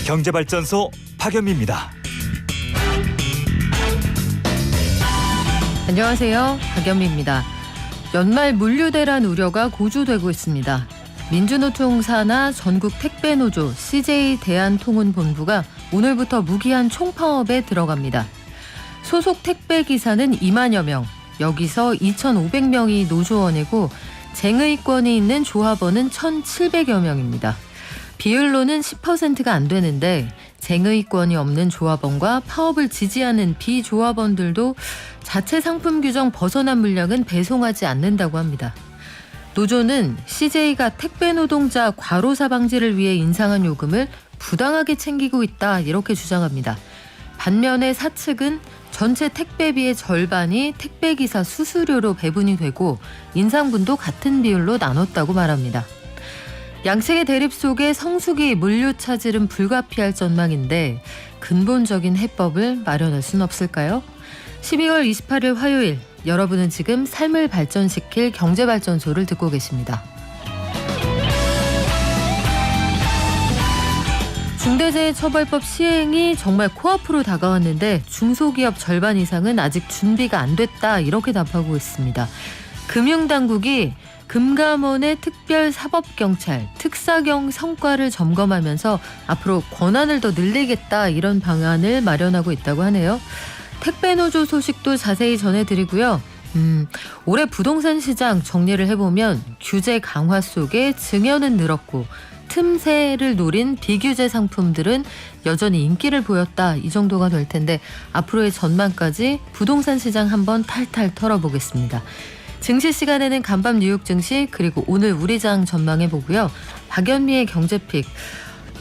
경제발전소 박연미입니다. 안녕하세요. 박연미입니다. 연말 물류대란 우려가 고조되고 있습니다. 민주노총 산하 전국 택배노조 CJ 대한통운본부가 오늘부터 무기한 총파업에 들어갑니다. 소속 택배기사는 2만여 명, 여기서 2,500명이 노조원이고 쟁의권이 있는 조합원은 1,700여 명입니다. 비율로는 10%가 안 되는데 쟁의권이 없는 조합원과 파업을 지지하는 비조합원들도 자체 상품 규정 벗어난 물량은 배송하지 않는다고 합니다. 노조는 CJ가 택배 노동자 과로사 방지를 위해 인상한 요금을 부당하게 챙기고 있다 이렇게 주장합니다. 반면에 사측은 전체 택배비의 절반이 택배기사 수수료로 배분이 되고 인상분도 같은 비율로 나눴다고 말합니다. 양측의 대립 속에 성수기 물류 차질은 불가피할 전망인데 근본적인 해법을 마련할 순 없을까요? 12월 28일 화요일, 여러분은 지금 삶을 발전시킬 경제발전소를 듣고 계십니다. 중대재해처벌법 시행이 정말 코앞으로 다가왔는데 중소기업 절반 이상은 아직 준비가 안 됐다 이렇게 답하고 있습니다. 금융당국이 금감원의 특별사법경찰, 특사경 성과를 점검하면서 앞으로 권한을 더 늘리겠다 이런 방안을 마련하고 있다고 하네요. 택배노조 소식도 자세히 전해드리고요. 올해 부동산 시장 정리를 해보면 규제 강화 속에 증여는 늘었고 틈새를 노린 비규제 상품들은 여전히 인기를 보였다 이 정도가 될 텐데 앞으로의 전망까지 부동산 시장 한번 탈탈 털어보겠습니다. 증시 시간에는 간밤 뉴욕 증시 그리고 오늘 우리장 전망해보고요. 박연미의 경제픽.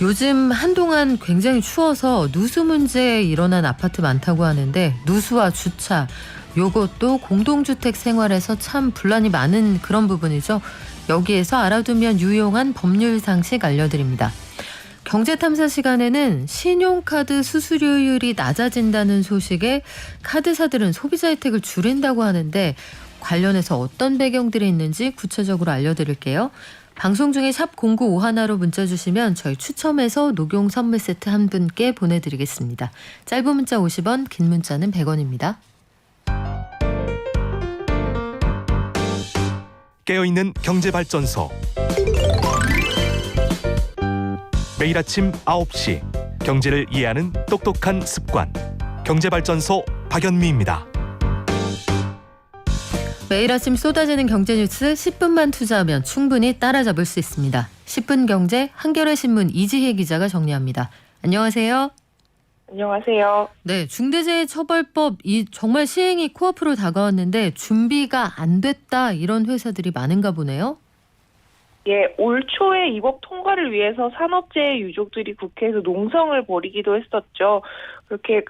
요즘 한동안 굉장히 추워서 누수 문제 일어난 아파트 많다고 하는데 누수와 주차 요것도 공동주택 생활에서 참 분란이 많은 그런 부분이죠. 여기에서 알아두면 유용한 법률 상식 알려드립니다. 경제탐사 시간에는 신용카드 수수료율이 낮아진다는 소식에 카드사들은 소비자 혜택을 줄인다고 하는데 관련해서 어떤 배경들이 있는지 구체적으로 알려드릴게요. 방송 중에 샵 0951로 문자 주시면 저희 추첨해서 녹용 선물 세트 한 분께 보내드리겠습니다. 짧은 문자 50원, 긴 문자는 100원입니다. 깨어있는 경제발전소. 매일 아침 9시 경제를 이해하는 똑똑한 습관. 경제발전소 박연미입니다. 매일 아침 쏟아지는 경제 뉴스 10분만 투자하면 충분히 따라잡을 수 있습니다. 10분 경제 한겨레 신문 이지혜 기자가 정리합니다. 안녕하세요. 안녕하세요. 네, 중대재해처벌법 정말 시행이 코앞으로 다가왔는데 준비가 안 됐다 이런 회사들이 많은가 보네요. 예, 올 초에 이 법 통과를 위해서 산업재해 유족들이 국회에서 농성을 벌이기도 했었죠. 그렇게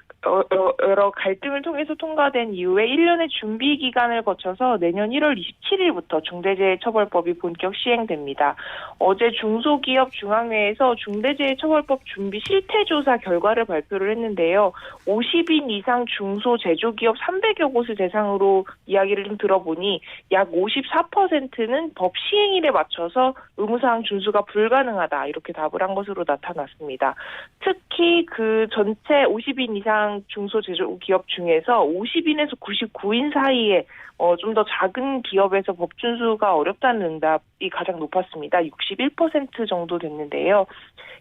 여러 갈등을 통해서 통과된 이후에 1년의 준비 기간을 거쳐서 내년 1월 27일부터 중대재해처벌법이 본격 시행됩니다. 어제 중소기업 중앙회에서 중대재해처벌법 준비 실태조사 결과를 발표를 했는데요. 50인 이상 중소제조기업 300여 곳을 대상으로 이야기를 좀 들어보니 약 54%는 법 시행일에 맞춰서 의무사항 준수가 불가능하다 이렇게 답을 한 것으로 나타났습니다. 특히 그 전체 50인 이상 중소제조기업 중에서 50인에서 99인 사이에 좀 더 작은 기업에서 법 준수가 어렵다는 응답이 가장 높았습니다. 61% 정도 됐는데요.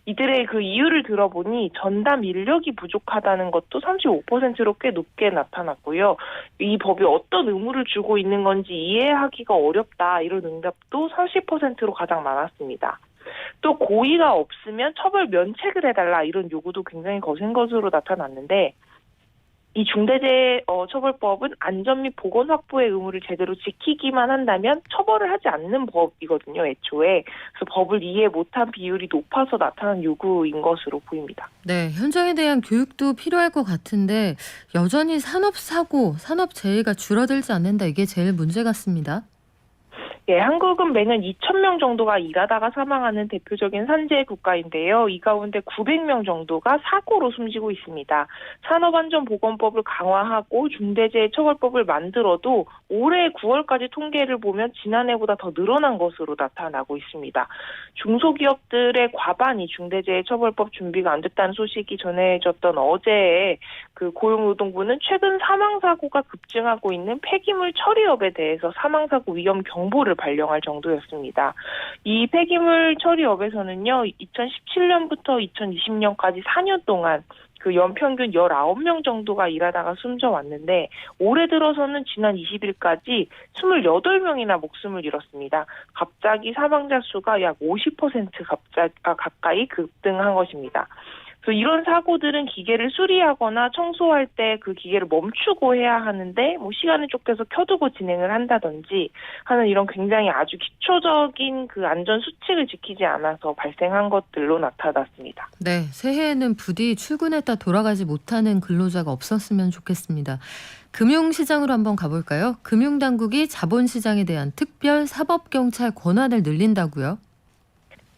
이들의 그 이유를 들어보니 전담 인력이 부족하다는 것도 35%로 꽤 높게 나타났고요. 이 법이 어떤 의무를 주고 있는 건지 이해하기가 어렵다 이런 응답도 30%로 가장 많았습니다. 또 고의가 없으면 처벌 면책을 해달라 이런 요구도 굉장히 거센 것으로 나타났는데 이 중대재해처벌법은 안전 및 보건 확보의 의무를 제대로 지키기만 한다면 처벌을 하지 않는 법이거든요, 애초에. 그래서 법을 이해 못한 비율이 높아서 나타난 요구인 것으로 보입니다. 네, 현장에 대한 교육도 필요할 것 같은데 여전히 산업사고, 산업재해가 줄어들지 않는다. 이게 제일 문제 같습니다. 예, 한국은 매년 2,000명 정도가 일하다가 사망하는 대표적인 산재 국가인데요. 이 가운데 900명 정도가 사고로 숨지고 있습니다. 산업안전보건법을 강화하고 중대재해처벌법을 만들어도 올해 9월까지 통계를 보면 지난해보다 더 늘어난 것으로 나타나고 있습니다. 중소기업들의 과반이 중대재해처벌법 준비가 안 됐다는 소식이 전해졌던 어제에 그 고용노동부는 최근 사망사고가 급증하고 있는 폐기물 처리업에 대해서 사망사고 위험 경보를 발령할 정도였습니다. 이 폐기물 처리업에서는요, 2017년부터 2020년까지 4년 동안 그 연평균 19명 정도가 일하다가 숨져 왔는데 올해 들어서는 지난 20일까지 28명이나 목숨을 잃었습니다. 갑자기 사망자 수가 약 50% 가까이 급등한 것입니다. 그래서 이런 사고들은 기계를 수리하거나 청소할 때 그 기계를 멈추고 해야 하는데 시간을 쫓겨서 켜두고 진행을 한다든지 하는 이런 굉장히 아주 기초적인 그 안전 수칙을 지키지 않아서 발생한 것들로 나타났습니다. 네, 새해에는 부디 출근했다 돌아가지 못하는 근로자가 없었으면 좋겠습니다. 금융시장으로 한번 가볼까요? 금융당국이 자본시장에 대한 특별 사법경찰 권한을 늘린다고요?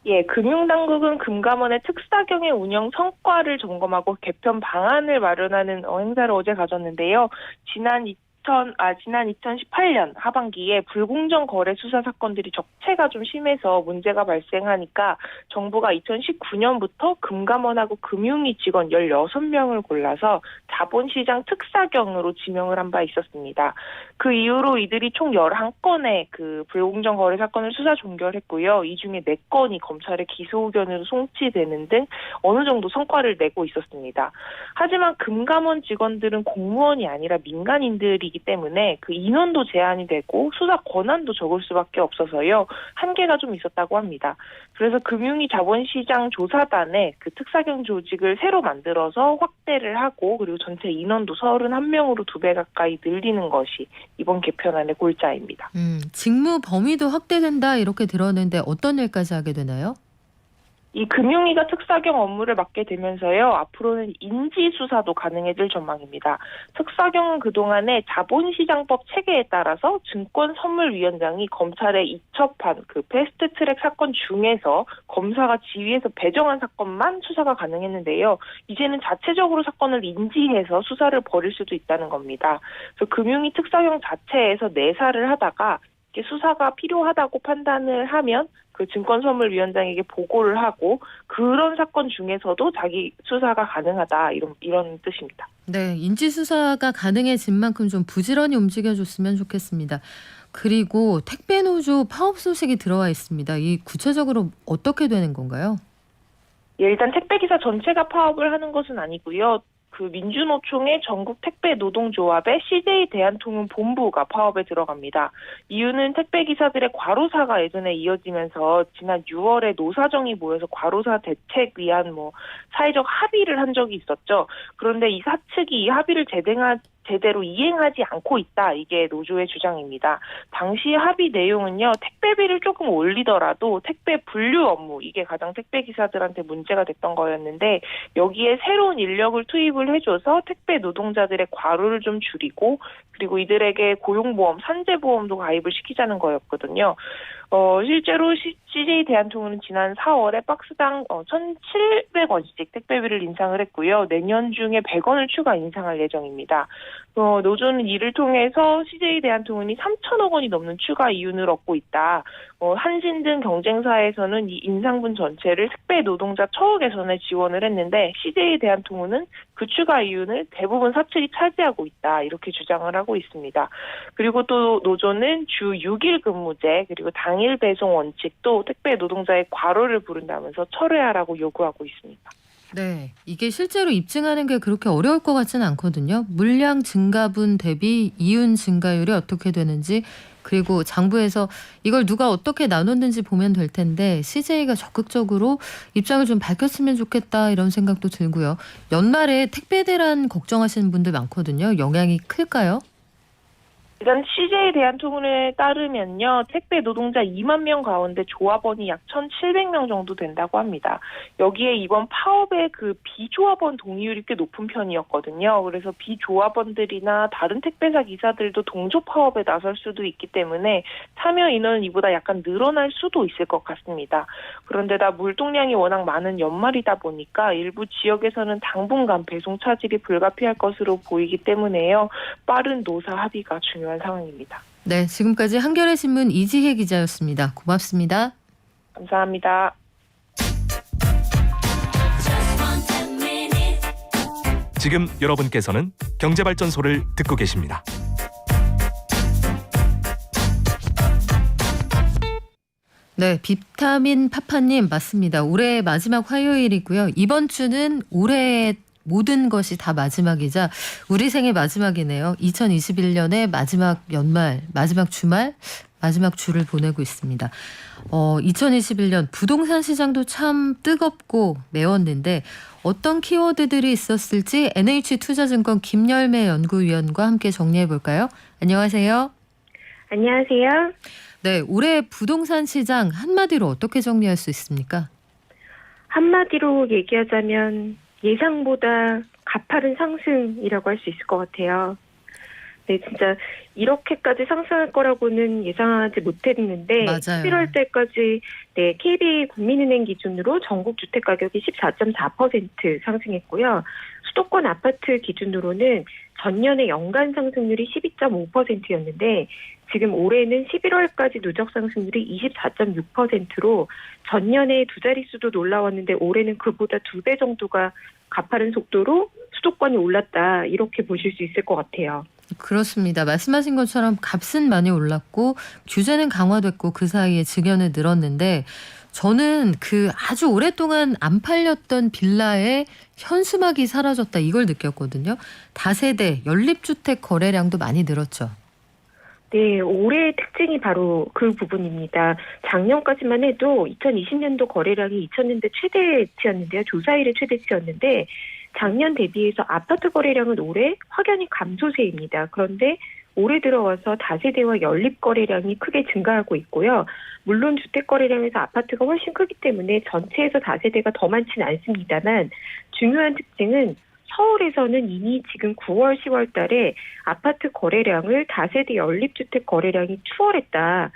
예, 금융당국은 금감원의 특사경의 운영 성과를 점검하고 개편 방안을 마련하는 행사를 어제 가졌는데요. 지난 2018년 하반기에 불공정 거래 수사 사건들이 적체가 좀 심해서 문제가 발생하니까 정부가 2019년부터 금감원하고 금융위 직원 16명을 골라서 자본시장 특사경으로 지명을 한 바 있었습니다. 그 이후로 이들이 총 11건의 그 불공정 거래 사건을 수사 종결했고요. 이 중에 4건이 검찰의 기소 의견으로 송치되는 등 어느 정도 성과를 내고 있었습니다. 하지만 금감원 직원들은 공무원이 아니라 민간인들이 때문에 그 인원도 제한이 되고 수사 권한도 적을 수밖에 없어서요. 한계가 좀 있었다고 합니다. 그래서 금융위 자본시장 조사단에 그 특사경 조직을 새로 만들어서 확대를 하고 그리고 전체 인원도 31명으로 2배 가까이 늘리는 것이 이번 개편안의 골자입니다. 직무 범위도 확대된다 이렇게 들었는데 어떤 일까지 하게 되나요? 이 금융위가 특사경 업무를 맡게 되면서요. 앞으로는 인지수사도 가능해질 전망입니다. 특사경은 그동안에 자본시장법 체계에 따라서 증권선물위원장이 검찰에 이첩한 그 패스트트랙 사건 중에서 검사가 지휘해서 배정한 사건만 수사가 가능했는데요. 이제는 자체적으로 사건을 인지해서 수사를 벌일 수도 있다는 겁니다. 그래서 금융위 특사경 자체에서 내사를 하다가 수사가 필요하다고 판단을 하면 그 증권선물위원장에게 보고를 하고 그런 사건 중에서도 자기 수사가 가능하다 이런 뜻입니다. 네, 인지수사가 가능해진 만큼 좀 부지런히 움직여줬으면 좋겠습니다. 그리고 택배노조 파업 소식이 들어와 있습니다. 이 구체적으로 어떻게 되는 건가요? 예, 일단 택배기사 전체가 파업을 하는 것은 아니고요. 그 민주노총의 전국 택배 노동조합의 CJ 대한통운본부가 파업에 들어갑니다. 이유는 택배기사들의 과로사가 예전에 이어지면서 지난 6월에 노사정이 모여서 과로사 대책 위한 사회적 합의를 한 적이 있었죠. 그런데 이 사측이 이 합의를 제대로 이행하지 않고 있다. 이게 노조의 주장입니다. 당시 합의 내용은요. 택배비를 조금 올리더라도 택배 분류 업무 이게 가장 택배기사들한테 문제가 됐던 거였는데 여기에 새로운 인력을 투입을 해줘서 택배 노동자들의 과로를 좀 줄이고 그리고 이들에게 고용보험, 산재보험도 가입을 시키자는 거였거든요. 실제로 CJ 대한통운은 지난 4월에 박스당 1,700원씩 택배비를 인상을 했고요. 내년 중에 100원을 추가 인상할 예정입니다. 노조는 이를 통해서 CJ 대한통운이 3천억 원이 넘는 추가 이윤을 얻고 있다. 한신 등 경쟁사에서는 이 인상분 전체를 택배 노동자 처우 개선에 지원을 했는데 CJ 대한통운은 그 추가 이윤을 대부분 사측이 차지하고 있다. 이렇게 주장을 하고 있습니다. 그리고 또 노조는 주 6일 근무제 그리고 당일 배송 원칙도 택배 노동자의 과로를 부른다면서 철회하라고 요구하고 있습니다. 네, 이게 실제로 입증하는 게 그렇게 어려울 것 같지는 않거든요. 물량 증가분 대비 이윤 증가율이 어떻게 되는지 그리고 장부에서 이걸 누가 어떻게 나눴는지 보면 될 텐데 CJ가 적극적으로 입장을 좀 밝혔으면 좋겠다 이런 생각도 들고요. 연말에 택배 대란 걱정하시는 분들 많거든요. 영향이 클까요? 일단 CJ 대한통운에 따르면요. 택배 노동자 2만 명 가운데 조합원이 약 1,700명 정도 된다고 합니다. 여기에 이번 파업의 그 비조합원 동의율이 꽤 높은 편이었거든요. 그래서 비조합원들이나 다른 택배사 기사들도 동조 파업에 나설 수도 있기 때문에 참여 인원은 이보다 약간 늘어날 수도 있을 것 같습니다. 그런데다 물동량이 워낙 많은 연말이다 보니까 일부 지역에서는 당분간 배송 차질이 불가피할 것으로 보이기 때문에요. 빠른 노사 합의가 중요한 상황입니다. 네, 지금까지 한겨레 신문 이지혜 기자였습니다. 고맙습니다. 감사합니다. 지금 여러분께서는 경제발전소를 듣고 계십니다. 네, 비타민 파파님 맞습니다. 올해 마지막 화요일이고요. 이번 주는 올해의 모든 것이 다 마지막이자 우리 생의 마지막이네요. 2021년의 마지막 연말, 마지막 주말, 마지막 주를 보내고 있습니다. 2021년 부동산 시장도 참 뜨겁고 매웠는데 어떤 키워드들이 있었을지 NH투자증권 김열매 연구위원과 함께 정리해 볼까요? 안녕하세요. 안녕하세요. 네, 올해 부동산 시장 한마디로 어떻게 정리할 수 있습니까? 한마디로 얘기하자면 예상보다 가파른 상승이라고 할 수 있을 것 같아요. 네, 진짜 이렇게까지 상승할 거라고는 예상하지 못했는데 맞아요. 11월 달까지 KB 국민은행 기준으로 전국 주택 가격이 14.4% 상승했고요. 수도권 아파트 기준으로는 전년의 연간 상승률이 12.5%였는데 지금 올해는 11월까지 누적 상승률이 24.6%로 전년에 두 자릿수도 놀라웠는데 올해는 그보다 2배 정도가 가파른 속도로 수도권이 올랐다 이렇게 보실 수 있을 것 같아요. 그렇습니다. 말씀하신 것처럼 값은 많이 올랐고 규제는 강화됐고 그 사이에 증여는 늘었는데 저는 그 아주 오랫동안 안 팔렸던 빌라의 현수막이 사라졌다 이걸 느꼈거든요. 다세대 연립주택 거래량도 많이 늘었죠. 네, 올해의 특징이 바로 그 부분입니다. 작년까지만 해도 2020년도 거래량이 2000년대 최대치였는데요. 조사 이래 최대치였는데 작년 대비해서 아파트 거래량은 올해 확연히 감소세입니다. 그런데 올해 들어와서 다세대와 연립 거래량이 크게 증가하고 있고요. 물론 주택 거래량에서 아파트가 훨씬 크기 때문에 전체에서 다세대가 더 많지는 않습니다만 중요한 특징은 서울에서는 이미 지금 9월, 10월 달에 아파트 거래량을 다세대 연립주택 거래량이 추월했다.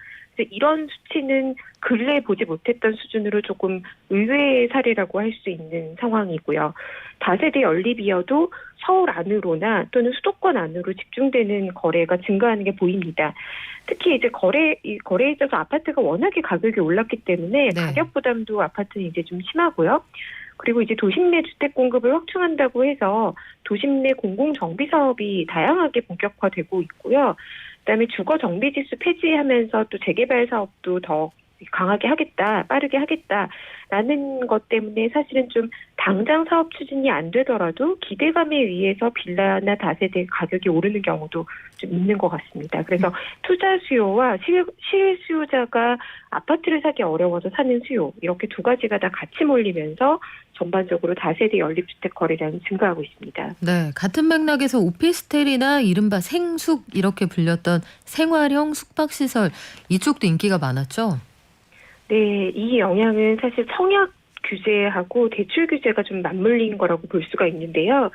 이런 수치는 근래에 보지 못했던 수준으로 조금 의외의 사례라고 할 수 있는 상황이고요. 다세대 연립이어도 서울 안으로나 또는 수도권 안으로 집중되는 거래가 증가하는 게 보입니다. 특히 이제 거래에 있어서 아파트가 워낙에 가격이 올랐기 때문에 네. 가격 부담도 아파트는 이제 좀 심하고요. 그리고 이제 도심 내 주택 공급을 확충한다고 해서 도심 내 공공정비 사업이 다양하게 본격화되고 있고요. 그다음에 주거 정비 지수 폐지하면서 또 재개발 사업도 더 강하게 하겠다, 빠르게 하겠다라는 것 때문에 사실은 좀 당장 사업 추진이 안 되더라도 기대감에 의해서 빌라나 다세대 가격이 오르는 경우도 좀 있는 것 같습니다. 그래서 투자 수요와 실수요자가 아파트를 사기 어려워서 사는 수요 이렇게 두 가지가 다 같이 몰리면서 전반적으로 다세대 연립주택 거래량이 증가하고 있습니다. 네, 같은 맥락에서 오피스텔이나 이른바 생숙 이렇게 불렸던 생활형 숙박시설 이쪽도 인기가 많았죠? 네, 이 영향은 사실 청약 규제하고 대출 규제가 좀 맞물린 거라고 볼 수가 있는데요.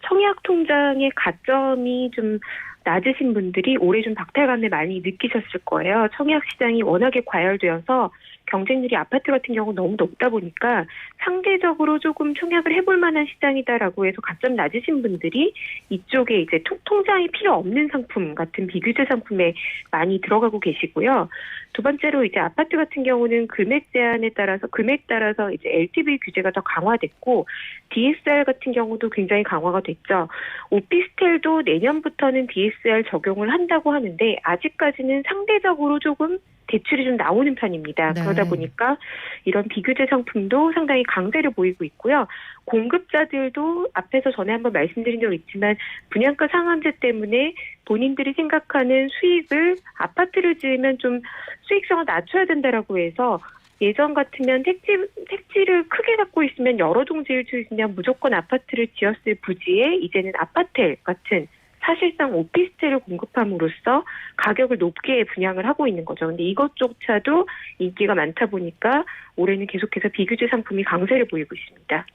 청약 통장의 가점이 좀 낮으신 분들이 올해 좀 박탈감을 많이 느끼셨을 거예요. 청약 시장이 워낙에 과열되어서 경쟁률이 아파트 같은 경우 너무 높다 보니까 상대적으로 조금 청약을 해볼 만한 시장이다라고 해서 가점 낮으신 분들이 이쪽에 이제 통장이 필요 없는 상품 같은 비규제 상품에 많이 들어가고 계시고요. 두 번째로 이제 아파트 같은 경우는 금액 제한에 따라서 금액 따라서 이제 LTV 규제가 더 강화됐고 DSR 같은 경우도 굉장히 강화가 됐죠. 오피스텔도 내년부터는 DSR 적용을 한다고 하는데 아직까지는 상대적으로 조금 대출이 좀 나오는 편입니다. 네. 그러다 보니까 이런 비규제 상품도 상당히 강세를 보이고 있고요. 공급자들도 앞에서 전에 한번 말씀드린 적 있지만 분양가 상한제 때문에 본인들이 생각하는 수익을 아파트를 지으면 좀 수익성을 낮춰야 된다라고 해서 예전 같으면 택지를 크게 갖고 있으면 여러 동 지을 수 있으면 무조건 아파트를 지었을 부지에 이제는 아파텔 같은 사실상 오피스텔을 공급함으로써 가격을 높게 분양을 하고 있는 거죠. 근데 이것조차도 인기가 많다 보니까 올해는 계속해서 비규제 상품이 강세를 보이고 있습니다.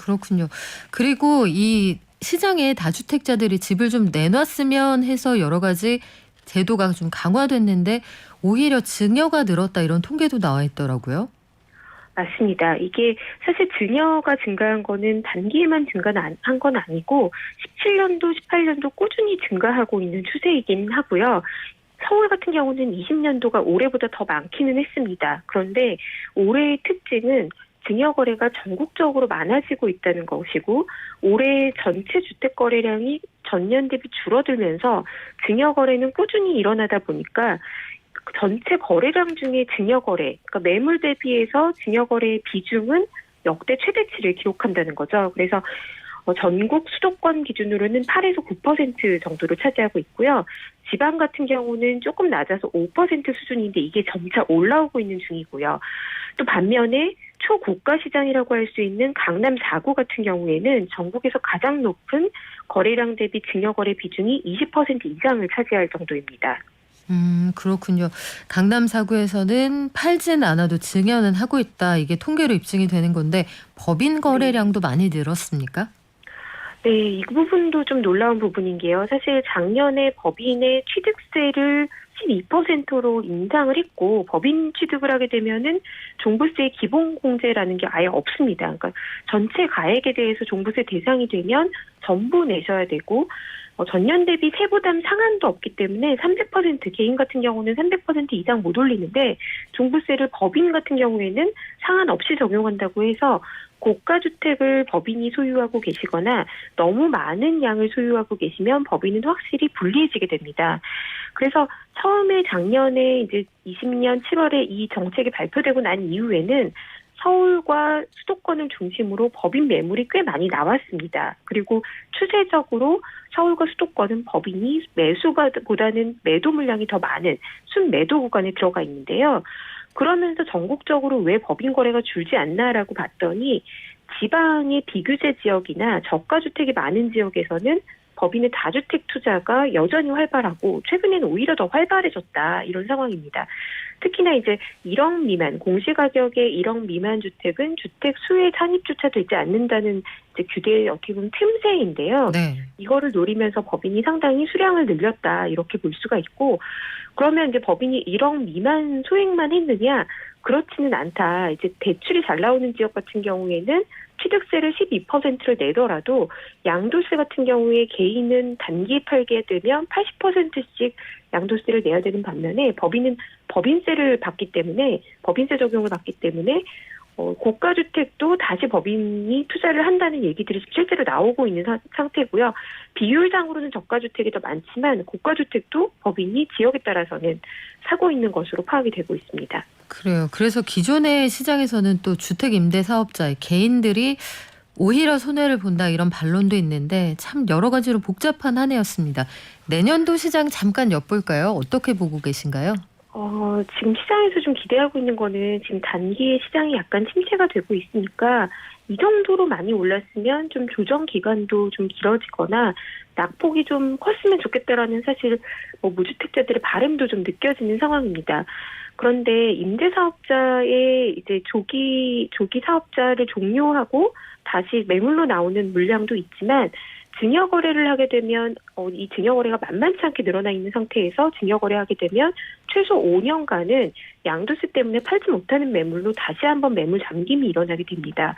그렇군요. 그리고 이 시장에 다주택자들이 집을 좀 내놨으면 해서 여러 가지 제도가 좀 강화됐는데 오히려 증여가 늘었다 이런 통계도 나와 있더라고요. 맞습니다. 이게 사실 증여가 증가한 거는 단기에만 증가한 건 아니고 17년도, 18년도 꾸준히 증가하고 있는 추세이긴 하고요. 서울 같은 경우는 20년도가 올해보다 더 많기는 했습니다. 그런데 올해의 특징은 증여 거래가 전국적으로 많아지고 있다는 것이고 올해 전체 주택 거래량이 전년 대비 줄어들면서 증여 거래는 꾸준히 일어나다 보니까 전체 거래량 중에 증여 거래, 그러니까 매물 대비해서 증여 거래의 비중은 역대 최대치를 기록한다는 거죠. 그래서 전국 수도권 기준으로는 8에서 9% 정도를 차지하고 있고요. 지방 같은 경우는 조금 낮아서 5% 수준인데 이게 점차 올라오고 있는 중이고요. 또 반면에 초고가 시장이라고 할 수 있는 강남 4구 같은 경우에는 전국에서 가장 높은 거래량 대비 증여 거래 비중이 20% 이상을 차지할 정도입니다. 그렇군요. 강남 4구에서는 팔진 않아도 증여는 하고 있다. 이게 통계로 입증이 되는 건데 법인 거래량도 많이 늘었습니까? 네, 이 부분도 좀 놀라운 부분인 게요. 사실 작년에 법인의 취득세를 12%로 인상을 했고 법인 취득을 하게 되면은 종부세 기본공제라는 게 아예 없습니다. 그러니까 전체 가액에 대해서 종부세 대상이 되면 전부 내셔야 되고 전년 대비 세부담 상한도 없기 때문에 300% 개인 같은 경우는 300% 이상 못 올리는데 종부세를 법인 같은 경우에는 상한 없이 적용한다고 해서 고가주택을 법인이 소유하고 계시거나 너무 많은 양을 소유하고 계시면 법인은 확실히 불리해지게 됩니다. 그래서 처음에 작년에 이제 20년 7월에 이 정책이 발표되고 난 이후에는 서울과 수도권을 중심으로 법인 매물이 꽤 많이 나왔습니다. 그리고 추세적으로 서울과 수도권은 법인이 매수보다는 매도 물량이 더 많은 순매도 구간에 들어가 있는데요. 그러면서 전국적으로 왜 법인 거래가 줄지 않나라고 봤더니 지방의 비규제 지역이나 저가주택이 많은 지역에서는 법인의 다주택 투자가 여전히 활발하고 최근에는 오히려 더 활발해졌다 이런 상황입니다. 특히나 이제 1억 미만 공시가격의 1억 미만 주택은 주택 수혜 산입조차 되지 않는다는 이제 규제의 어떻게 보면 틈새인데요. 네. 이거를 노리면서 법인이 상당히 수량을 늘렸다 이렇게 볼 수가 있고 그러면 이제 법인이 1억 미만 소액만 했느냐? 그렇지는 않다. 이제 대출이 잘 나오는 지역 같은 경우에는 취득세를 12%를 내더라도 양도세 같은 경우에 개인은 단기에 팔게 되면 80%씩 양도세를 내야 되는 반면에 법인은 법인세를 받기 때문에 법인세 적용을 받기 때문에 고가주택도 다시 법인이 투자를 한다는 얘기들이 실제로 나오고 있는 상태고요. 비율상으로는 저가주택이 더 많지만 고가주택도 법인이 지역에 따라서는 사고 있는 것으로 파악이 되고 있습니다. 그래요. 그래서 기존의 시장에서는 또 주택 임대 사업자 개인들이 오히려 손해를 본다 이런 반론도 있는데 참 여러 가지로 복잡한 한 해였습니다. 내년도 시장 잠깐 엿볼까요? 어떻게 보고 계신가요? 지금 시장에서 좀 기대하고 있는 거는 지금 단기에 시장이 약간 침체가 되고 있으니까 이 정도로 많이 올랐으면 좀 조정 기간도 좀 길어지거나 낙폭이 좀 컸으면 좋겠다라는 사실 무주택자들의 바람도 좀 느껴지는 상황입니다. 그런데 임대사업자의 이제 조기 사업자를 종료하고 다시 매물로 나오는 물량도 있지만 증여 거래를 하게 되면 이 증여 거래가 만만치 않게 늘어나 있는 상태에서 증여 거래하게 되면 최소 5년간은 양도세 때문에 팔지 못하는 매물로 다시 한번 매물 잠김이 일어나게 됩니다.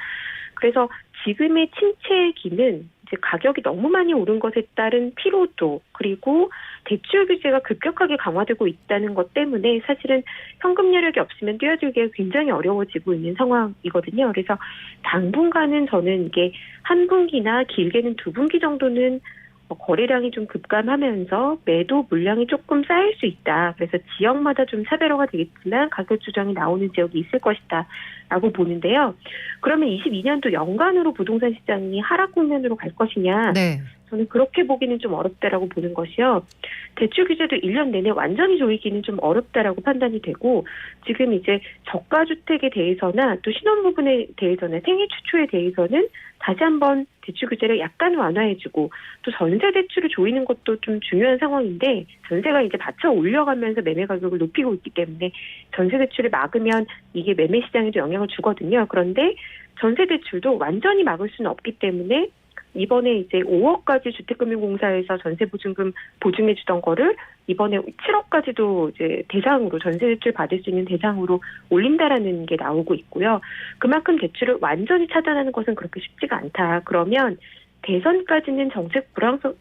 그래서 지금의 침체기는 이제 가격이 너무 많이 오른 것에 따른 피로도 그리고 대출 규제가 급격하게 강화되고 있다는 것 때문에 사실은 현금 여력이 없으면 뛰어들기가 굉장히 어려워지고 있는 상황이거든요. 그래서 당분간은 저는 이게 한 분기나 길게는 두 분기 정도는 거래량이 좀 급감하면서 매도 물량이 조금 쌓일 수 있다. 그래서 지역마다 좀 차별화가 되겠지만 가격 조정이 나오는 지역이 있을 것이다 라고 보는데요. 그러면 22년도 연간으로 부동산 시장이 하락 국면으로 갈 것이냐? 네. 저는 그렇게 보기는 좀 어렵다라고 보는 것이요. 대출 규제도 1년 내내 완전히 조이기는 좀 어렵다라고 판단이 되고 지금 이제 저가주택에 대해서나 또 신혼부분에 대해서나 생애 추초에 대해서는 다시 한번 대출 규제를 약간 완화해주고 또 전세 대출을 조이는 것도 좀 중요한 상황인데 전세가 이제 받쳐 올려가면서 매매 가격을 높이고 있기 때문에 전세 대출을 막으면 이게 매매 시장에도 영향을 주거든요. 그런데 전세 대출도 완전히 막을 수는 없기 때문에 이번에 이제 5억까지 주택금융공사에서 전세보증금 보증해주던 거를 이번에 7억까지도 이제 대상으로 전세대출 받을 수 있는 대상으로 올린다라는 게 나오고 있고요. 그만큼 대출을 완전히 차단하는 것은 그렇게 쉽지가 않다. 그러면 대선까지는 정책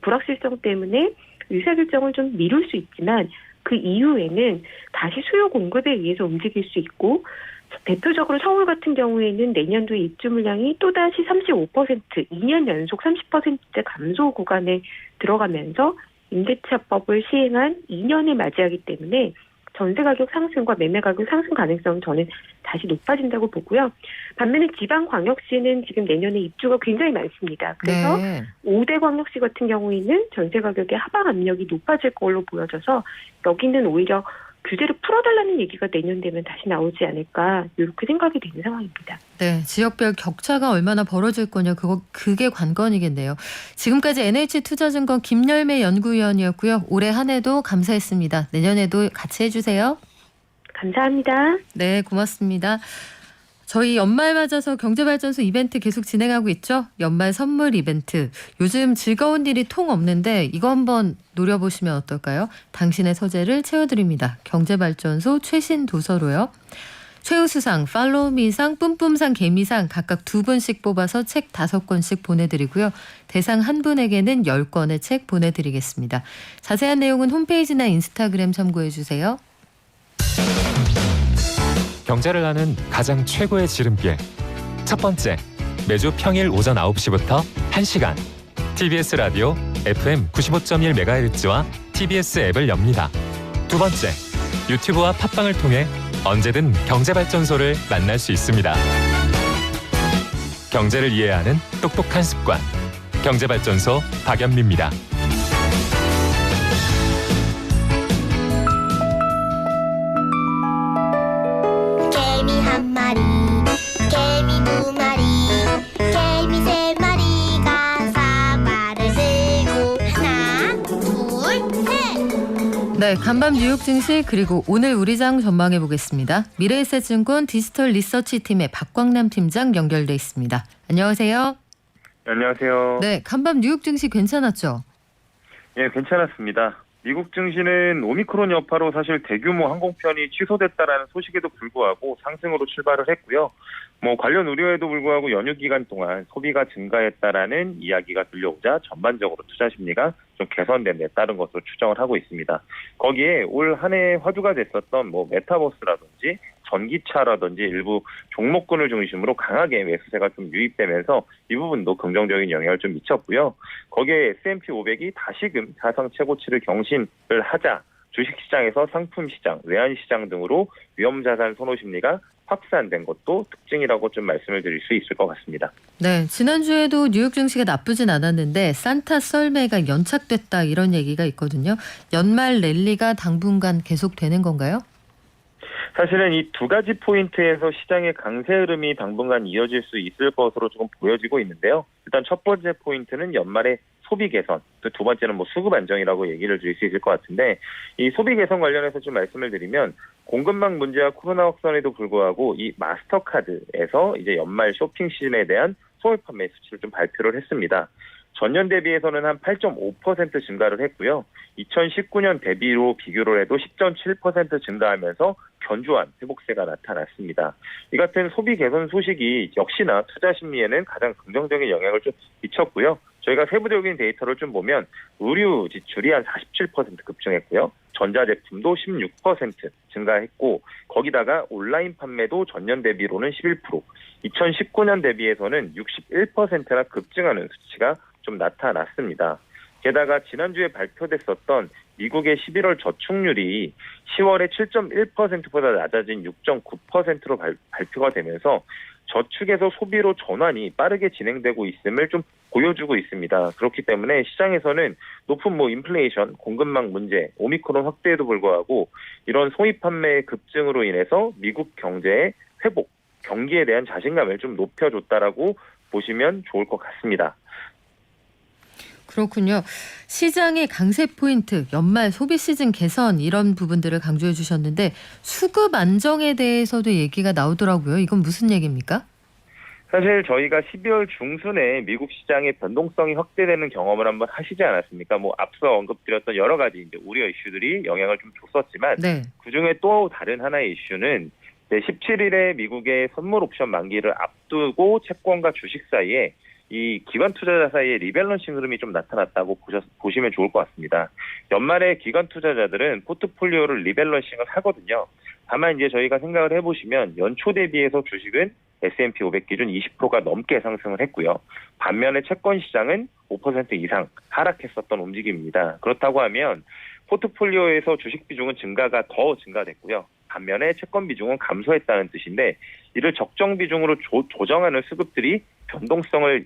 불확실성 때문에 의사결정을 좀 미룰 수 있지만 그 이후에는 다시 수요 공급에 의해서 움직일 수 있고 대표적으로 서울 같은 경우에는 내년도에 입주 물량이 또다시 35%, 2년 연속 30%대 감소 구간에 들어가면서 임대차법을 시행한 2년을 맞이하기 때문에 전세 가격 상승과 매매 가격 상승 가능성은 저는 다시 높아진다고 보고요. 반면에 지방광역시는 지금 내년에 입주가 굉장히 많습니다. 그래서 네. 5대 광역시 같은 경우에는 전세 가격의 하방 압력이 높아질 걸로 보여져서 여기는 오히려 규제를 풀어달라는 얘기가 내년 되면 다시 나오지 않을까 이렇게 생각이 되는 상황입니다. 네, 지역별 격차가 얼마나 벌어질 거냐 그게 관건이겠네요. 지금까지 NH투자증권 김열매 연구위원이었고요. 올해 한 해도 감사했습니다. 내년에도 같이 해주세요. 감사합니다. 네, 고맙습니다. 저희 연말 맞아서 경제발전소 이벤트 계속 진행하고 있죠. 연말 선물 이벤트. 요즘 즐거운 일이 통 없는데 이거 한번 노려보시면 어떨까요? 당신의 서재를 채워드립니다. 경제발전소 최신 도서로요. 최우수상, 팔로우미상, 뿜뿜상, 개미상 각각 2분씩 뽑아서 책 5권씩 보내드리고요. 대상 한 분에게는 10권의 책 보내드리겠습니다. 자세한 내용은 홈페이지나 인스타그램 참고해주세요. 경제를 아는 가장 최고의 지름길. 첫 번째, 매주 평일 오전 9시부터 1시간 TBS 라디오 FM 95.1MHz와 TBS 앱을 엽니다. 두 번째, 유튜브와 팟빵을 통해 언제든 경제발전소를 만날 수 있습니다. 경제를 이해하는 똑똑한 습관. 경제발전소 박연미입니다. 개미 한 마리, 개미 두 마리, 개미 세 마리가 사과를 들고 하나, 둘, 셋. 네, 간밤 뉴욕 증시 그리고 오늘 우리 장 전망해 보겠습니다. 미래에셋증권 디지털 리서치 팀의 박광남 팀장 연결돼 있습니다. 안녕하세요. 안녕하세요. 네, 간밤 뉴욕 증시 괜찮았죠? 예, 괜찮았습니다. 미국 증시는 오미크론 여파로 사실 대규모 항공편이 취소됐다라는 소식에도 불구하고 상승으로 출발을 했고요. 관련 우려에도 불구하고 연휴 기간 동안 소비가 증가했다라는 이야기가 들려오자 전반적으로 투자 심리가 좀 개선된 데 따른 것으로 추정을 하고 있습니다. 거기에 올 한 해 화두가 됐었던 메타버스라든지 전기차라든지 일부 종목군을 중심으로 강하게 매수세가 좀 유입되면서 이 부분도 긍정적인 영향을 좀 미쳤고요. 거기에 S&P 500이 다시금 사상 최고치를 경신을 하자 주식시장에서 상품시장, 외환시장 등으로 위험자산 선호 심리가 확산된 것도 특징이라고 좀 말씀을 드릴 수 있을 것 같습니다. 네, 지난주에도 뉴욕 증시가 나쁘진 않았는데 산타 썰매가 연착됐다 이런 얘기가 있거든요. 연말 랠리가 당분간 계속되는 건가요? 사실은 이 두 가지 포인트에서 시장의 강세 흐름이 당분간 이어질 수 있을 것으로 조금 보여지고 있는데요. 일단 첫 번째 포인트는 연말에 소비 개선, 또 두 번째는 수급 안정이라고 얘기를 드릴 수 있을 것 같은데 이 소비 개선 관련해서 좀 말씀을 드리면 공급망 문제와 코로나 확산에도 불구하고 이 마스터카드에서 이제 연말 쇼핑 시즌에 대한 소액 판매 수치를 좀 발표를 했습니다. 전년 대비해서는 한 8.5% 증가를 했고요. 2019년 대비로 비교를 해도 10.7% 증가하면서 견조한 회복세가 나타났습니다. 이 같은 소비 개선 소식이 역시나 투자 심리에는 가장 긍정적인 영향을 좀 미쳤고요. 저희가 세부적인 데이터를 좀 보면 의류 지출이 한 47% 급증했고요. 전자제품도 16% 증가했고 거기다가 온라인 판매도 전년 대비로는 11%, 2019년 대비해서는 61%나 급증하는 수치가 좀 나타났습니다. 게다가 지난주에 발표됐었던 미국의 11월 저축률이 10월에 7.1%보다 낮아진 6.9%로 발표가 되면서 저축에서 소비로 전환이 빠르게 진행되고 있음을 좀 보여주고 있습니다. 그렇기 때문에 시장에서는 높은 인플레이션, 공급망 문제, 오미크론 확대에도 불구하고 이런 소비 판매의 급증으로 인해서 미국 경제의 회복, 경기에 대한 자신감을 좀 높여줬다라고 보시면 좋을 것 같습니다. 그렇군요. 시장의 강세 포인트, 연말 소비 시즌 개선 이런 부분들을 강조해 주셨는데 수급 안정에 대해서도 얘기가 나오더라고요. 이건 무슨 얘기입니까? 사실 저희가 12월 중순에 미국 시장의 변동성이 확대되는 경험을 한번 하시지 않았습니까? 앞서 언급드렸던 여러 가지 이제 우려 이슈들이 영향을 좀 줬었지만 네. 그중에 또 다른 하나의 이슈는 17일에 미국의 선물 옵션 만기를 앞두고 채권과 주식 사이에 이 기관 투자자 사이에 리밸런싱 흐름이 좀 나타났다고 보시면 좋을 것 같습니다. 연말에 기관 투자자들은 포트폴리오를 리밸런싱을 하거든요. 다만 이제 저희가 생각을 해보시면 연초 대비해서 주식은 S&P 500 기준 20%가 넘게 상승을 했고요. 반면에 채권 시장은 5% 이상 하락했었던 움직임입니다. 그렇다고 하면 포트폴리오에서 주식 비중은 더 증가됐고요. 반면에 채권 비중은 감소했다는 뜻인데 이를 적정 비중으로 조정하는 수급들이 변동성을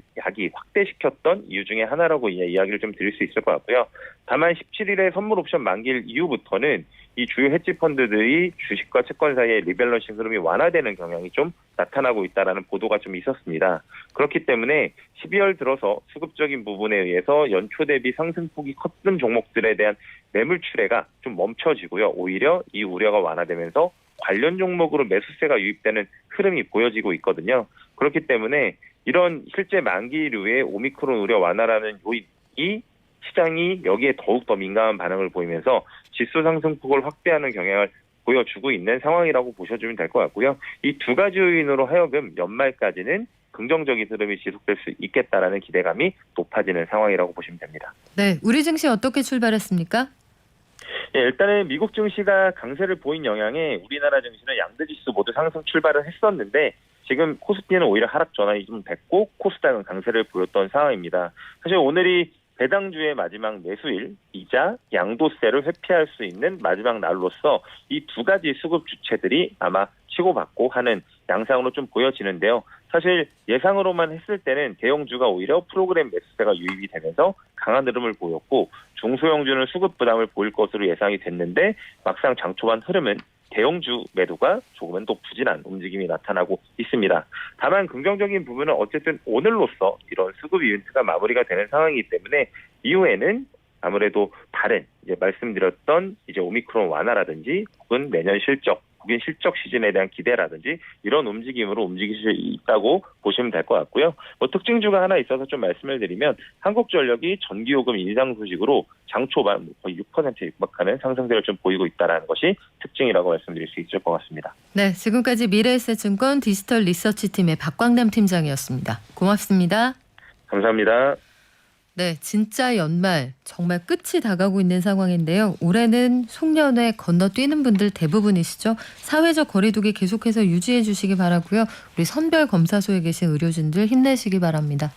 확대시켰던 이유 중에 하나라고 이야기를 좀 드릴 수 있을 것 같고요. 다만 17일에 선물 옵션 만기일 이후부터는 이 주요 헤지 펀드들이 주식과 채권 사이의 리밸런싱 흐름이 완화되는 경향이 좀 나타나고 있다라는 보도가 좀 있었습니다. 그렇기 때문에 12월 들어서 수급적인 부분에 의해서 연초 대비 상승폭이 컸던 종목들에 대한 매물 출회가 좀 멈춰지고요. 오히려 이 우려가 완화되면서 관련 종목으로 매수세가 유입되는 흐름이 보여지고 있거든요. 그렇기 때문에 이런 실제 만기류의 오미크론 우려 완화라는 요인이 시장이 여기에 더욱더 민감한 반응을 보이면서 지수 상승폭을 확대하는 경향을 보여주고 있는 상황이라고 보셔주면 될 것 같고요. 이 두 가지 요인으로 하여금 연말까지는 긍정적인 흐름이 지속될 수 있겠다라는 기대감이 높아지는 상황이라고 보시면 됩니다. 네, 우리 증시 어떻게 출발했습니까? 일단은 미국 증시가 강세를 보인 영향에 우리나라 증시는 양대 지수 모두 상승 출발을 했었는데 지금 코스피는 오히려 하락 전환이 좀 됐고 코스닥은 강세를 보였던 상황입니다. 사실 오늘이 배당주의 마지막 매수일이자 양도세를 회피할 수 있는 마지막 날로서 이 두 가지 수급 주체들이 아마 치고받고 하는 양상으로 좀 보여지는데요. 사실 예상으로만 했을 때는 대형주가 오히려 프로그램 매수세가 유입이 되면서 강한 흐름을 보였고 중소형주는 수급 부담을 보일 것으로 예상이 됐는데 막상 장 초반 흐름은 대형주 매도가 조금은 또 부진한 움직임이 나타나고 있습니다. 다만 긍정적인 부분은 어쨌든 오늘로써 이런 수급 이벤트가 마무리가 되는 상황이기 때문에 이후에는 아무래도 다른 이제 말씀드렸던 이제 오미크론 완화라든지 혹은 내년 실적 시즌에 대한 기대라든지 이런 움직임으로 움직일 수 있다고 보시면 될 것 같고요. 특징주가 하나 있어서 좀 말씀을 드리면 한국전력이 전기요금 인상 소식으로 장 초반 거의 6% 육박하는 상승세를 좀 보이고 있다는 것이 특징이라고 말씀드릴 수 있을 것 같습니다. 네, 지금까지 미래에셋증권 디지털 리서치팀의 박광남 팀장이었습니다. 고맙습니다. 감사합니다. 네, 진짜 연말 정말 끝이 다가오고 있는 상황인데요. 올해는 송년회 건너뛰는 분들 대부분이시죠. 사회적 거리두기 계속해서 유지해 주시기 바라고요. 우리 선별 검사소에 계신 의료진들 힘내시기 바랍니다.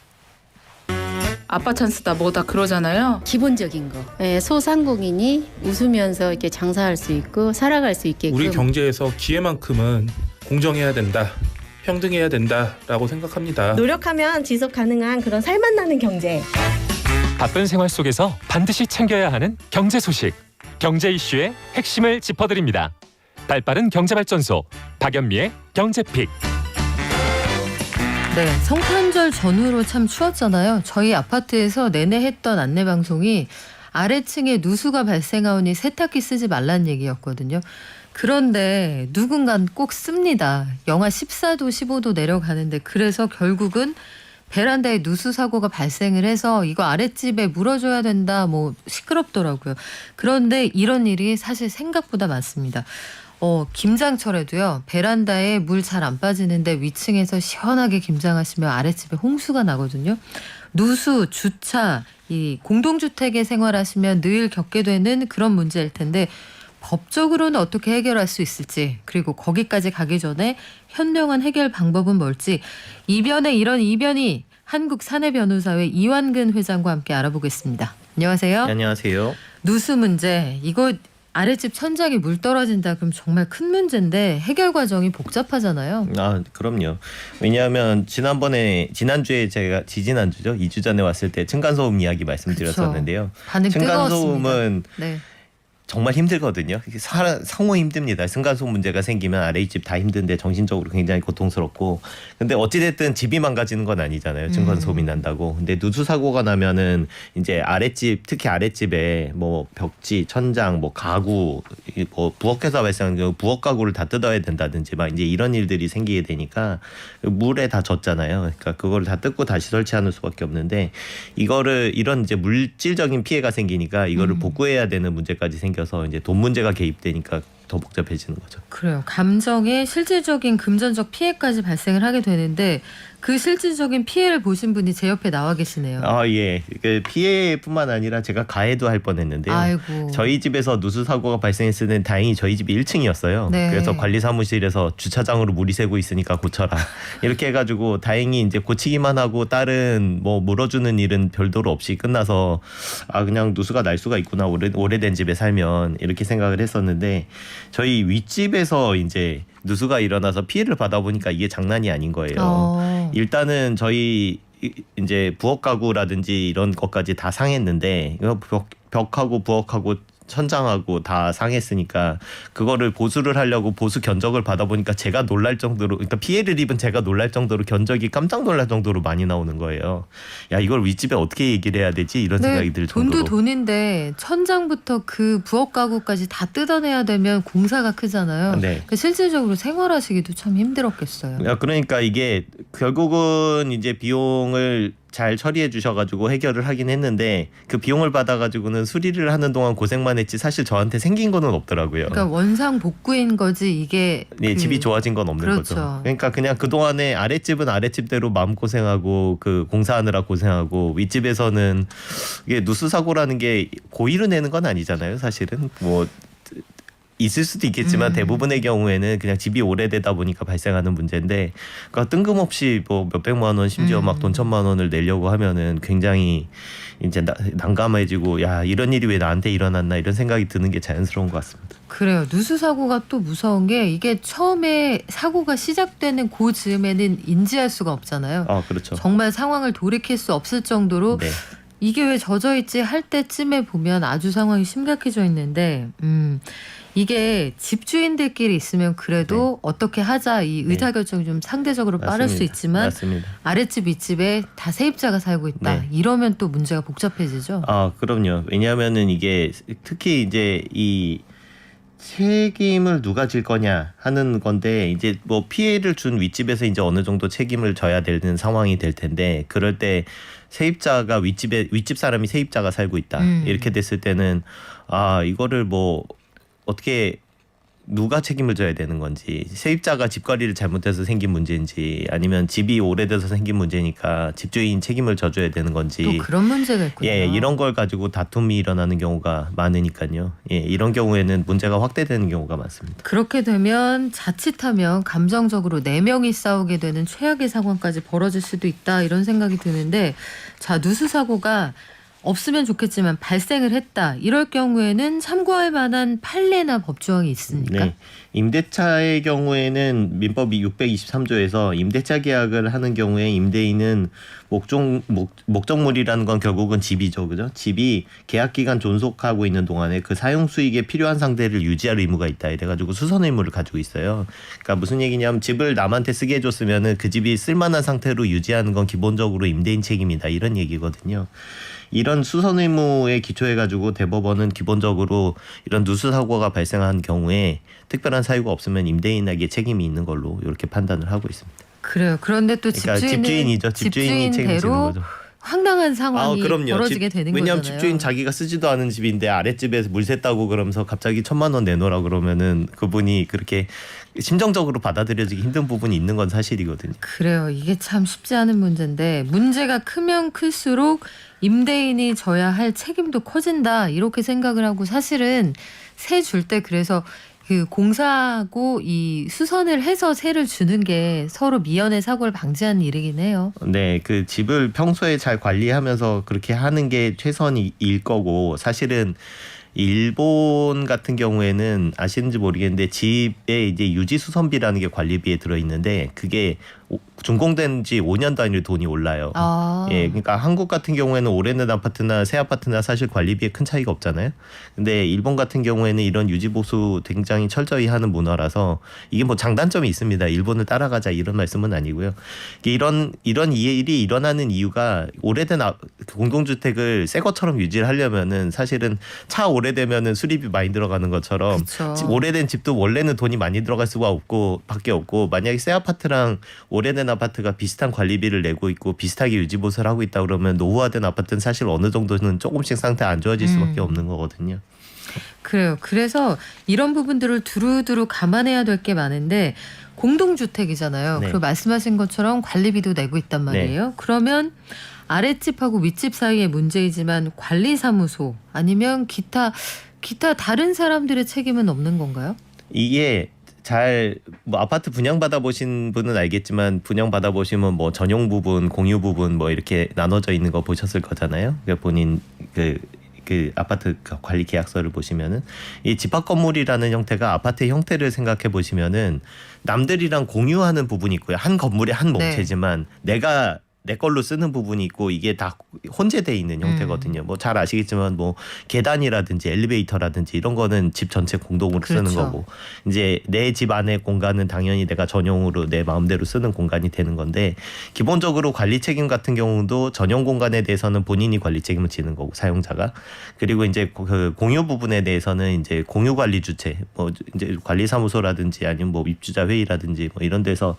아빠 찬스다 뭐다 그러잖아요. 기본적인 거. 예, 소상공인이 웃으면서 이렇게 장사할 수 있고 살아갈 수 있게끔. 우리 경제에서 기회만큼은 공정해야 된다. 평등해야 된다라고 생각합니다. 노력하면 지속 가능한 그런 살맛 나는 경제. 바쁜 생활 속에서 반드시 챙겨야 하는 경제 소식. 경제 이슈의 핵심을 짚어드립니다. 발빠른 경제발전소 박연미의 경제픽. 네, 성탄절 전후로 참 추웠잖아요. 저희 아파트에서 내내 했던 안내방송이 아래층에 누수가 발생하오니 세탁기 쓰지 말란 얘기였거든요. 그런데 누군간 꼭 씁니다. 영하 14도 15도 내려가는데 그래서 결국은 베란다에 누수 사고가 발생을 해서 이거 아랫집에 물어줘야 된다 시끄럽더라고요. 그런데 이런 일이 사실 생각보다 많습니다. 김장철에도요. 베란다에 물 잘 안 빠지는데 위층에서 시원하게 김장하시면 아랫집에 홍수가 나거든요. 누수, 주차, 이 공동주택에 생활하시면 늘 겪게 되는 그런 문제일 텐데 법적으로는 어떻게 해결할 수 있을지 그리고 거기까지 가기 전에 현명한 해결 방법은 뭘지 이변의 이런 이변이 한국사내변호사회 이완근 회장과 함께 알아보겠습니다. 안녕하세요. 안녕하세요. 누수 문제 이거 아랫집 천장에 물 떨어진다 그럼 정말 큰 문제인데 해결 과정이 복잡하잖아요. 아, 그럼요. 왜냐하면 지난주에 제가 지난주죠. 2주 전에 왔을 때 층간소음 이야기 말씀드렸었는데요. 반응 층간소음은 네. 정말 힘들거든요. 상호 힘듭니다. 층간소음 문제가 생기면 아래집 다 힘든데 정신적으로 굉장히 고통스럽고. 근데 어찌됐든 집이 망가지는 건 아니잖아요. 층간소음이 난다고. 근데 누수 사고가 나면은 이제 아랫집, 특히 아랫집에 뭐 벽지, 천장, 뭐 가구, 뭐 부엌에서 발생하는 경우 부엌 가구를 다 뜯어야 된다든지 막 이제 이런 일들이 생기게 되니까 물에 다 젖잖아요. 그러니까 그거를 다 뜯고 다시 설치하는 수밖에 없는데 이런 이제 물질적인 피해가 생기니까 이거를 복구해야 되는 문제까지 생겨서 이제 돈 문제가 개입되니까 더 복잡해지는 거죠. 그래요. 감정에 실질적인 금전적 피해까지 발생을 하게 되는데 그 실질적인 피해를 보신 분이 제 옆에 나와 계시네요. 아, 예. 그 피해뿐만 아니라 제가 가해도 할 뻔했는데요. 아이고. 저희 집에서 누수 사고가 발생했을 때는 다행히 저희 집이 1층이었어요. 네. 그래서 관리사무실에서 주차장으로 물이 새고 있으니까 고쳐라. 이렇게 해가지고 다행히 이제 고치기만 하고 다른 뭐 물어주는 일은 별도로 없이 끝나서 아, 그냥 누수가 날 수가 있구나. 오래된 집에 살면 이렇게 생각을 했었는데 저희 윗집에서 이제 누수가 일어나서 피해를 받아보니까 이게 장난이 아닌 거예요. 일단은 저희 이제 부엌 가구라든지 이런 것까지 다 상했는데 벽하고 부엌하고 천장하고 다 상했으니까 그거를 보수를 하려고 보수 견적을 받아보니까 제가 놀랄 정도로, 그러니까 피해를 입은 제가 놀랄 정도로 견적이 깜짝 놀랄 정도로 많이 나오는 거예요. 야, 이걸 윗집에 어떻게 얘기를 해야 되지? 이런 생각이 들 정도로. 돈도 돈인데 천장부터 그 부엌 가구까지 다 뜯어내야 되면 공사가 크잖아요. 네. 그러니까 실질적으로 생활하시기도 참 힘들었겠어요. 그러니까 이게 결국은 이제 비용을 잘 처리해 주셔가지고 해결을 하긴 했는데 그 비용을 받아가지고는 수리를 하는 동안 고생만 했지 사실 저한테 생긴 거는 없더라고요. 그러니까 원상 복구인 거지 이게. 네, 집이 좋아진 건 없는 그렇죠. 거죠. 그러니까 그냥 그동안에 아랫집은 아랫집대로 마음고생하고 그 공사하느라 고생하고 윗집에서는 이게 누수 사고라는 게 고의로 내는 건 아니잖아요. 사실은 뭐 있을 수도 있겠지만 대부분의 경우에는 그냥 집이 오래되다 보니까 발생하는 문제인데 그러니까 뜬금없이 뭐 몇백만 원 심지어 막 돈 1,000만 원을 내려고 하면은 굉장히 이제 난감해지고 야, 이런 일이 왜 나한테 일어났나 이런 생각이 드는 게 자연스러운 것 같습니다. 그래요. 누수 사고가 또 무서운 게 이게 처음에 사고가 시작되는 그 즈음에는 인지할 수가 없잖아요. 아, 그렇죠. 정말 상황을 돌이킬 수 없을 정도로 네. 이게 왜 젖어있지 할 때쯤에 보면 아주 상황이 심각해져 있는데 이게 집주인들끼리 있으면 그래도 어떻게 하자 이 의사결정이 좀 상대적으로 빠를 수 있지만 맞습니다. 아랫집 윗집에 다 세입자가 살고 있다. 네. 이러면 또 문제가 복잡해지죠. 아, 그럼요. 왜냐하면은 이게 특히 이제 이 책임을 누가 질 거냐 하는 건데 이제 뭐 피해를 준 윗집에서 이제 어느 정도 책임을 져야 되는 상황이 될 텐데 그럴 때 세입자가 윗집 사람이 세입자가 살고 있다. 이렇게 됐을 때는 아, 이거를 뭐 어떻게 누가 책임을 져야 되는 건지 세입자가 집거리를 잘못해서 생긴 문제인지 아니면 집이 오래돼서 생긴 문제니까 집주인 책임을 져줘야 되는 건지 또 그런 문제가 있군요. 예, 이런 걸 가지고 다툼이 일어나는 경우가 많으니까요. 예, 이런 경우에는 문제가 확대되는 경우가 많습니다. 그렇게 되면 자칫하면 감정적으로 4명이 싸우게 되는 최악의 상황까지 벌어질 수도 있다 이런 생각이 드는데 자, 누수 사고가 없으면 좋겠지만 발생을 했다. 이럴 경우에는 참고할 만한 판례나 법조항이 있습니까? 네. 임대차의 경우에는 민법이 623조에서 임대차 계약을 하는 경우에 임대인은 목적물이라는 건 결국은 집이죠. 그죠? 집이 계약 기간 존속하고 있는 동안에 그 사용 수익에 필요한 상태를 유지할 의무가 있다. 이래가지고 수선 의무를 가지고 있어요. 그러니까 무슨 얘기냐면 집을 남한테 쓰게 해줬으면은 그 집이 쓸만한 상태로 유지하는 건 기본적으로 임대인 책임이다. 이런 얘기거든요. 이런 수선 의무에 기초해가지고 대법원은 기본적으로 이런 누수 사고가 발생한 경우에 특별한 사유가 없으면 임대인에게 책임이 있는 걸로 이렇게 판단을 하고 있습니다. 그래요. 그런데 또 그러니까 집주인이죠. 집주인이 책임지는 거죠. 황당한 상황이 벌어지게 되는 왜냐하면 거잖아요. 집주인 자기가 쓰지도 않은 집인데 아랫집에서 물 샜다고 그러면서 갑자기 1,000만 원 내놓으라 그러면은 그분이 그렇게 심정적으로 받아들여지기 힘든 부분이 있는 건 사실이거든요. 그래요. 이게 참 쉽지 않은 문제인데 문제가 크면 클수록 임대인이 져야 할 책임도 커진다 이렇게 생각을 하고 사실은 세 줄 때 그래서 그 공사하고 이 수선을 해서 세를 주는 게 서로 미연의 사고를 방지하는 일이긴 해요. 네, 그 집을 평소에 잘 관리하면서 그렇게 하는 게 최선일 거고 사실은 일본 같은 경우에는 아시는지 모르겠는데 집에 이제 유지 수선비라는 게 관리비에 들어 있는데 그게 준공된 지 5년 단위로 돈이 올라요. 예, 그러니까 한국 같은 경우에는 오래된 아파트나 새 아파트나 사실 관리비에 큰 차이가 없잖아요. 근데 일본 같은 경우에는 이런 유지 보수 굉장히 철저히 하는 문화라서 이게 뭐 장단점이 있습니다. 일본을 따라가자 이런 말씀은 아니고요. 이런 일이 일어나는 이유가 오래된 공동주택을 새 것처럼 유지를 하려면은 사실은 차 오래되면은 수리비 많이 들어가는 것처럼 오래된 집도 원래는 돈이 많이 들어갈 수가 밖에 없고 만약에 새 아파트랑 오래된 아파트가 비슷한 관리비를 내고 있고 비슷하게 유지보수를 하고 있다 그러면 노후화된 아파트는 사실 어느 정도는 조금씩 상태 안 좋아질 수밖에 없는 거거든요. 그래요. 그래서 이런 부분들을 두루두루 감안해야 될 게 많은데 공동주택이잖아요. 네. 그리고 말씀하신 것처럼 관리비도 내고 있단 말이에요. 네. 그러면 아랫집하고 윗집 사이의 문제이지만 관리사무소 아니면 기타 다른 사람들의 책임은 없는 건가요? 이게 뭐 아파트 분양받아 보신 분은 알겠지만 분양받아 보시면 뭐 전용 부분, 공유 부분 뭐 이렇게 나눠져 있는 거 보셨을 거잖아요. 그러니까 본인 그 아파트 관리 계약서를 보시면은 이 집합 건물이라는 형태가 아파트의 형태를 생각해 보시면은 남들이랑 공유하는 부분이 있고요. 한 건물의 한 몽체지만 내가 내 걸로 쓰는 부분이 있고 이게 다 혼재돼 있는 형태거든요. 뭐 잘 아시겠지만 뭐 계단이라든지 엘리베이터라든지 이런 거는 집 전체 공동으로 쓰는 거고 이제 내 집 안의 공간은 당연히 내가 전용으로 내 마음대로 쓰는 공간이 되는 건데 기본적으로 관리 책임 같은 경우도 전용 공간에 대해서는 본인이 관리 책임을 지는 거고 사용자가 그리고 이제 그 공유 부분에 대해서는 이제 공유 관리 주체 뭐 이제 관리사무소라든지 아니면 뭐 입주자 회의라든지 뭐 이런 데서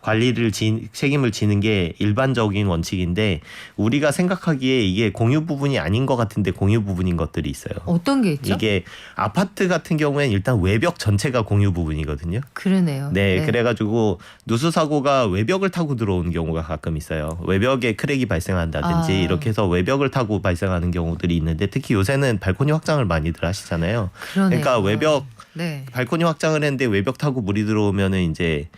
관리를 책임을 지는 게 일반적인 원칙인데 우리가 생각하기에 이게 공유 부분이 아닌 것 같은데 공유 부분인 것들이 있어요. 어떤 게 있죠? 이게 아파트 같은 경우에는 일단 외벽 전체가 공유 부분이거든요. 그러네요. 네, 그래가지고 누수 사고가 외벽을 타고 들어오는 경우가 가끔 있어요. 외벽에 크랙이 발생한다든지 이렇게 해서 외벽을 타고 발생하는 경우들이 있는데 특히 요새는 발코니 확장을 많이들 하시잖아요. 그러니까 외벽 발코니 확장을 했는데 외벽 타고 물이 들어오면은 이제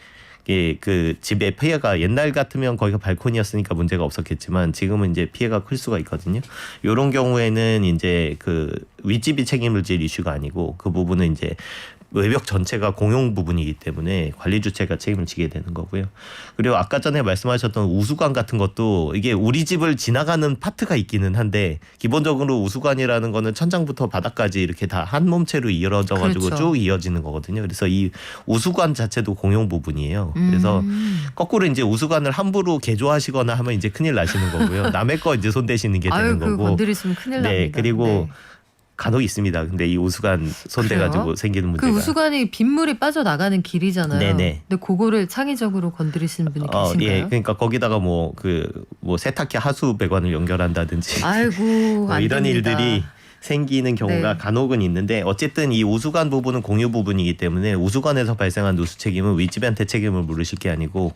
그 집의 피해가 옛날 같으면 거기가 발코니였으니까 문제가 없었겠지만 지금은 이제 피해가 클 수가 있거든요. 이런 경우에는 이제 그 윗집이 책임을 질 이슈가 아니고 그 부분은 이제 외벽 전체가 공용 부분이기 때문에 관리 주체가 책임을 지게 되는 거고요. 그리고 아까 전에 말씀하셨던 우수관 같은 것도 이게 우리 집을 지나가는 파트가 있기는 한데 기본적으로 우수관이라는 거는 천장부터 바닥까지 이렇게 다 한 몸체로 이어져 가지고 쭉 이어지는 거거든요. 그래서 이 우수관 자체도 공용 부분이에요. 그래서 거꾸로 이제 우수관을 함부로 개조하시거나 하면 이제 큰일 나시는 거고요. 남의 거 이제 손대시는 게 되는 거고. 건드리시면 큰일 납니다. 그리고 간혹 있습니다. 근데 이 우수관 손대가지고 생기는 문제가. 그 우수관이 빗물이 빠져나가는 길이잖아요. 네네. 근데 그거를 창의적으로 건드리시는 분이 계신가요? 예, 그러니까 거기다가 뭐 세탁기 하수 배관을 연결한다든지. 아이고, 뭐 이런 일들이 생기는 경우가 간혹은 있는데 어쨌든 이 우수관 부분은 공유 부분이기 때문에 우수관에서 발생한 누수 책임은 윗집한테 책임을 물으실 게 아니고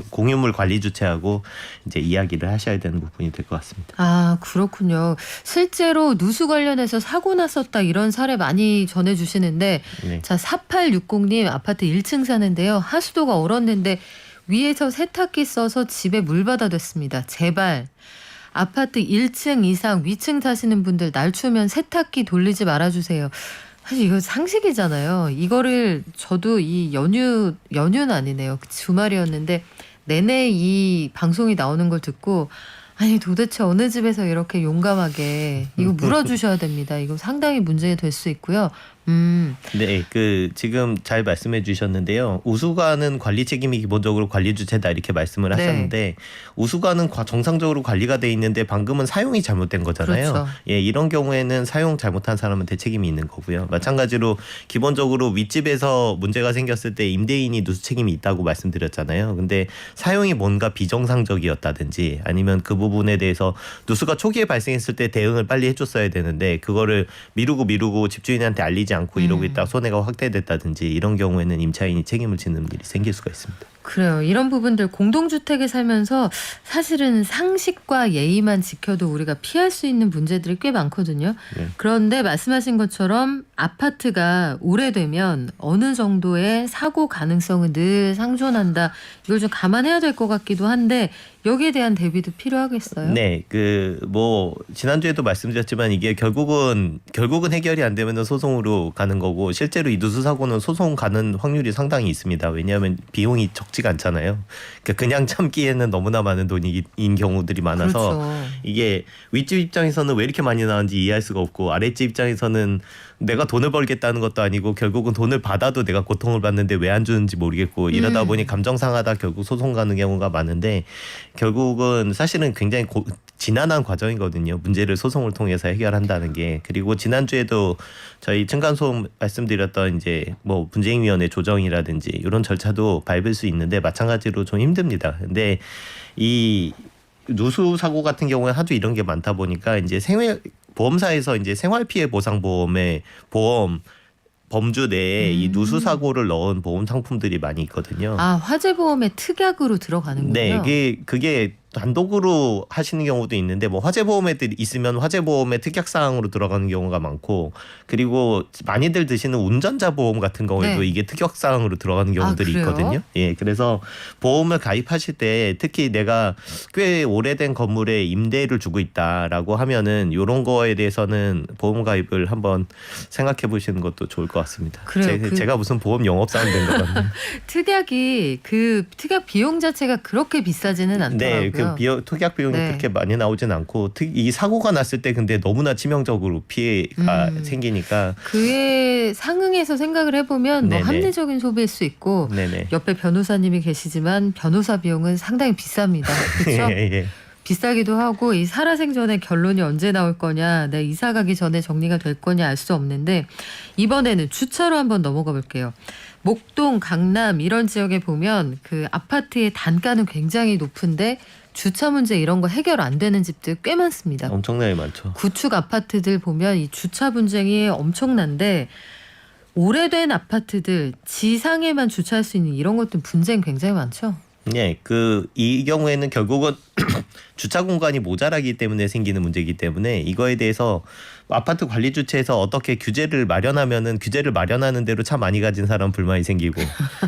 공유물 관리 주체하고 이제 이야기를 하셔야 되는 부분이 될 것 같습니다. 아, 그렇군요. 실제로 누수 관련해서 사고 났었다 이런 사례 많이 전해주시는데 자 4860님 아파트 1층 사는데요. 하수도가 얼었는데 위에서 세탁기 써서 집에 물받아 됐습니다. 제발. 아파트 1층 이상 위층 사시는 분들 날 추우면 세탁기 돌리지 말아주세요. 사실 이거 상식이잖아요. 이거를 저도 이 연휴는 아니네요. 주말이었는데 내내 이 방송이 나오는 걸 듣고 아니 도대체 어느 집에서 이렇게 용감하게 이거 물어주셔야 됩니다. 이거 상당히 문제가 될 수 있고요. 네, 지금 잘 말씀해 주셨는데요. 우수관은 관리 책임이 기본적으로 관리 주체다 이렇게 말씀을 하셨는데 우수관은 정상적으로 관리가 돼 있는데 방금은 사용이 잘못된 거잖아요. 그렇죠. 예, 이런 경우에는 사용 잘못한 사람한테 책임이 있는 거고요. 마찬가지로 기본적으로 윗집에서 문제가 생겼을 때 임대인이 누수 책임이 있다고 말씀드렸잖아요. 근데 사용이 뭔가 비정상적이었다든지 아니면 그 부분에 대해서 누수가 초기에 발생했을 때 대응을 빨리 해줬어야 되는데 그거를 미루고 집주인한테 알리지 않고 이러고 있다가 손해가 확대됐다든지 이런 경우에는 임차인이 책임을 지는 일이 생길 수가 있습니다. 그래요. 이런 부분들 공동주택에 살면서 사실은 상식과 예의만 지켜도 우리가 피할 수 있는 문제들이 꽤 많거든요. 네. 그런데 말씀하신 것처럼 아파트가 오래되면 어느 정도의 사고 가능성은 늘 상존한다. 이걸 좀 감안해야 될 것 같기도 한데 여기에 대한 대비도 필요하겠어요. 네, 뭐 지난주에도 말씀드렸지만 이게 결국은 해결이 안 되면 소송으로 가는 거고 실제로 이 누수 사고는 소송 가는 확률이 상당히 있습니다. 왜냐하면 비용이 적지가 않잖아요. 그러니까 그냥 참기에는 너무나 많은 돈인 경우들이 많아서 그렇죠. 이게 윗집 입장에서는 왜 이렇게 많이 나왔는지 이해할 수가 없고 아랫집 입장에서는 내가 돈을 벌겠다는 것도 아니고 결국은 돈을 받아도 내가 고통을 받는데 왜 안 주는지 모르겠고 이러다 보니 감정 상하다 결국 소송 가는 경우가 많은데 결국은 사실은 굉장히 지난한 과정이거든요. 문제를 소송을 통해서 해결한다는 게. 그리고 지난주에도 저희 층간소음 말씀드렸던 이제 뭐 분쟁위원회 조정이라든지 이런 절차도 밟을 수 있는데 마찬가지로 좀 힘듭니다. 근데 이 누수 사고 같은 경우에 하도 이런 게 많다 보니까 이제 보험사에서 이제 생활피해 보상보험의 범주 내에 이 누수 사고를 넣은 보험 상품들이 많이 있거든요. 아, 화재보험의 특약으로 들어가는군요. 네, 그게 단독으로 하시는 경우도 있는데 뭐 화재보험에 있으면 화재보험의 특약 사항으로 들어가는 경우가 많고 그리고 많이들 드시는 운전자 보험 같은 경우에도 네. 이게 특약 사항으로 들어가는 경우들이 그래요? 있거든요. 예, 그래서 보험을 가입하실 때 특히 내가 꽤 오래된 건물에 임대를 주고 있다라고 하면은 이런 거에 대해서는 보험 가입을 한번 생각해 보시는 것도 좋을 것 같습니다. 그래요. 제가 무슨 보험 영업사원 된 것 같네요. 특약이 그 특약 비용 자체가 그렇게 비싸지는 않더라고요. 네, 특약 비용이 네. 그렇게 많이 나오진 않고 이 사고가 났을 때 근데 너무나 치명적으로 피해가 생기니까 그에 상응해서 생각을 해보면 뭐 네네. 합리적인 소비일 수 있고 네네. 옆에 변호사님이 계시지만 변호사 비용은 상당히 비쌉니다. 그렇죠? 예. 비싸기도 하고 이 살아생전에 결론이 언제 나올 거냐, 내 이사 가기 전에 정리가 될 거냐 알 수 없는데 이번에는 주차로 한번 넘어가 볼게요. 목동, 강남 이런 지역에 보면 그 아파트의 단가는 굉장히 높은데 주차 문제 이런 거 해결 안 되는 집들 꽤 많습니다. 엄청나게 많죠. 구축 아파트들 보면 이 주차 분쟁이 엄청난데 오래된 아파트들 지상에만 주차할 수 있는 이런 것들 분쟁 굉장히 많죠. 네, 이 경우에는 결국은 주차 공간이 모자라기 때문에 생기는 문제이기 때문에 이거에 대해서 아파트 관리 주체에서 어떻게 규제를 마련하면은 규제를 마련하는 대로 차 많이 가진 사람 불만이 생기고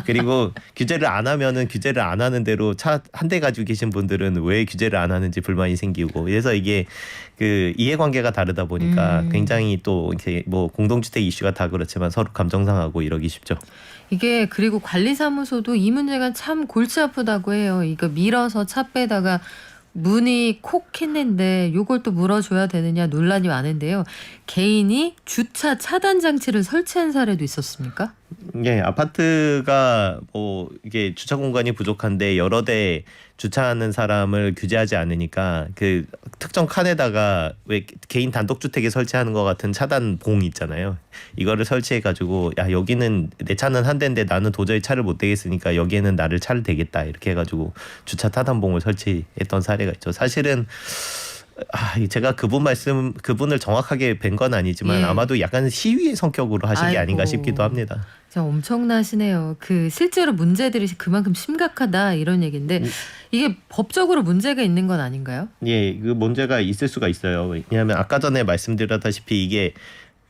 그리고 규제를 안 하면은 규제를 안 하는 대로 차 한 대 가지고 계신 분들은 왜 규제를 안 하는지 불만이 생기고 그래서 이게 이해관계가 다르다 보니까 굉장히 또 이렇게 뭐 공동주택 이슈가 다 그렇지만 서로 감정 상하고 이러기 쉽죠. 이게 그리고 관리사무소도 이 문제가 참 골치 아프다고 해요. 이거 밀어서 차 빼다가 문이 콕 했는데 요걸 또 물어줘야 되느냐 논란이 많은데요. 개인이 주차 차단 장치를 설치한 사례도 있었습니까? 예, 아파트가 뭐 이게 주차 공간이 부족한데 여러 대 주차하는 사람을 규제하지 않으니까 그 특정 칸에다가 왜 개인 단독 주택에 설치하는 것 같은 차단 봉 있잖아요. 이거를 설치해 가지고 야 여기는 내 차는 한 대인데 나는 도저히 차를 못 대겠으니까 여기에는 차를 대겠다 이렇게 해가지고 주차 차단 봉을 설치했던 사례가 있죠. 사실은 제가 그분을 정확하게 뵌 건 아니지만 예. 아마도 약간 시위의 성격으로 하신 게 아닌가 아이고. 싶기도 합니다. 엄청나시네요. 실제로 문제들이 그만큼 심각하다 이런 얘기인데 이게 법적으로 문제가 있는 건 아닌가요? 예, 문제가 있을 수가 있어요. 왜냐하면 아까 전에 말씀드렸다시피 이게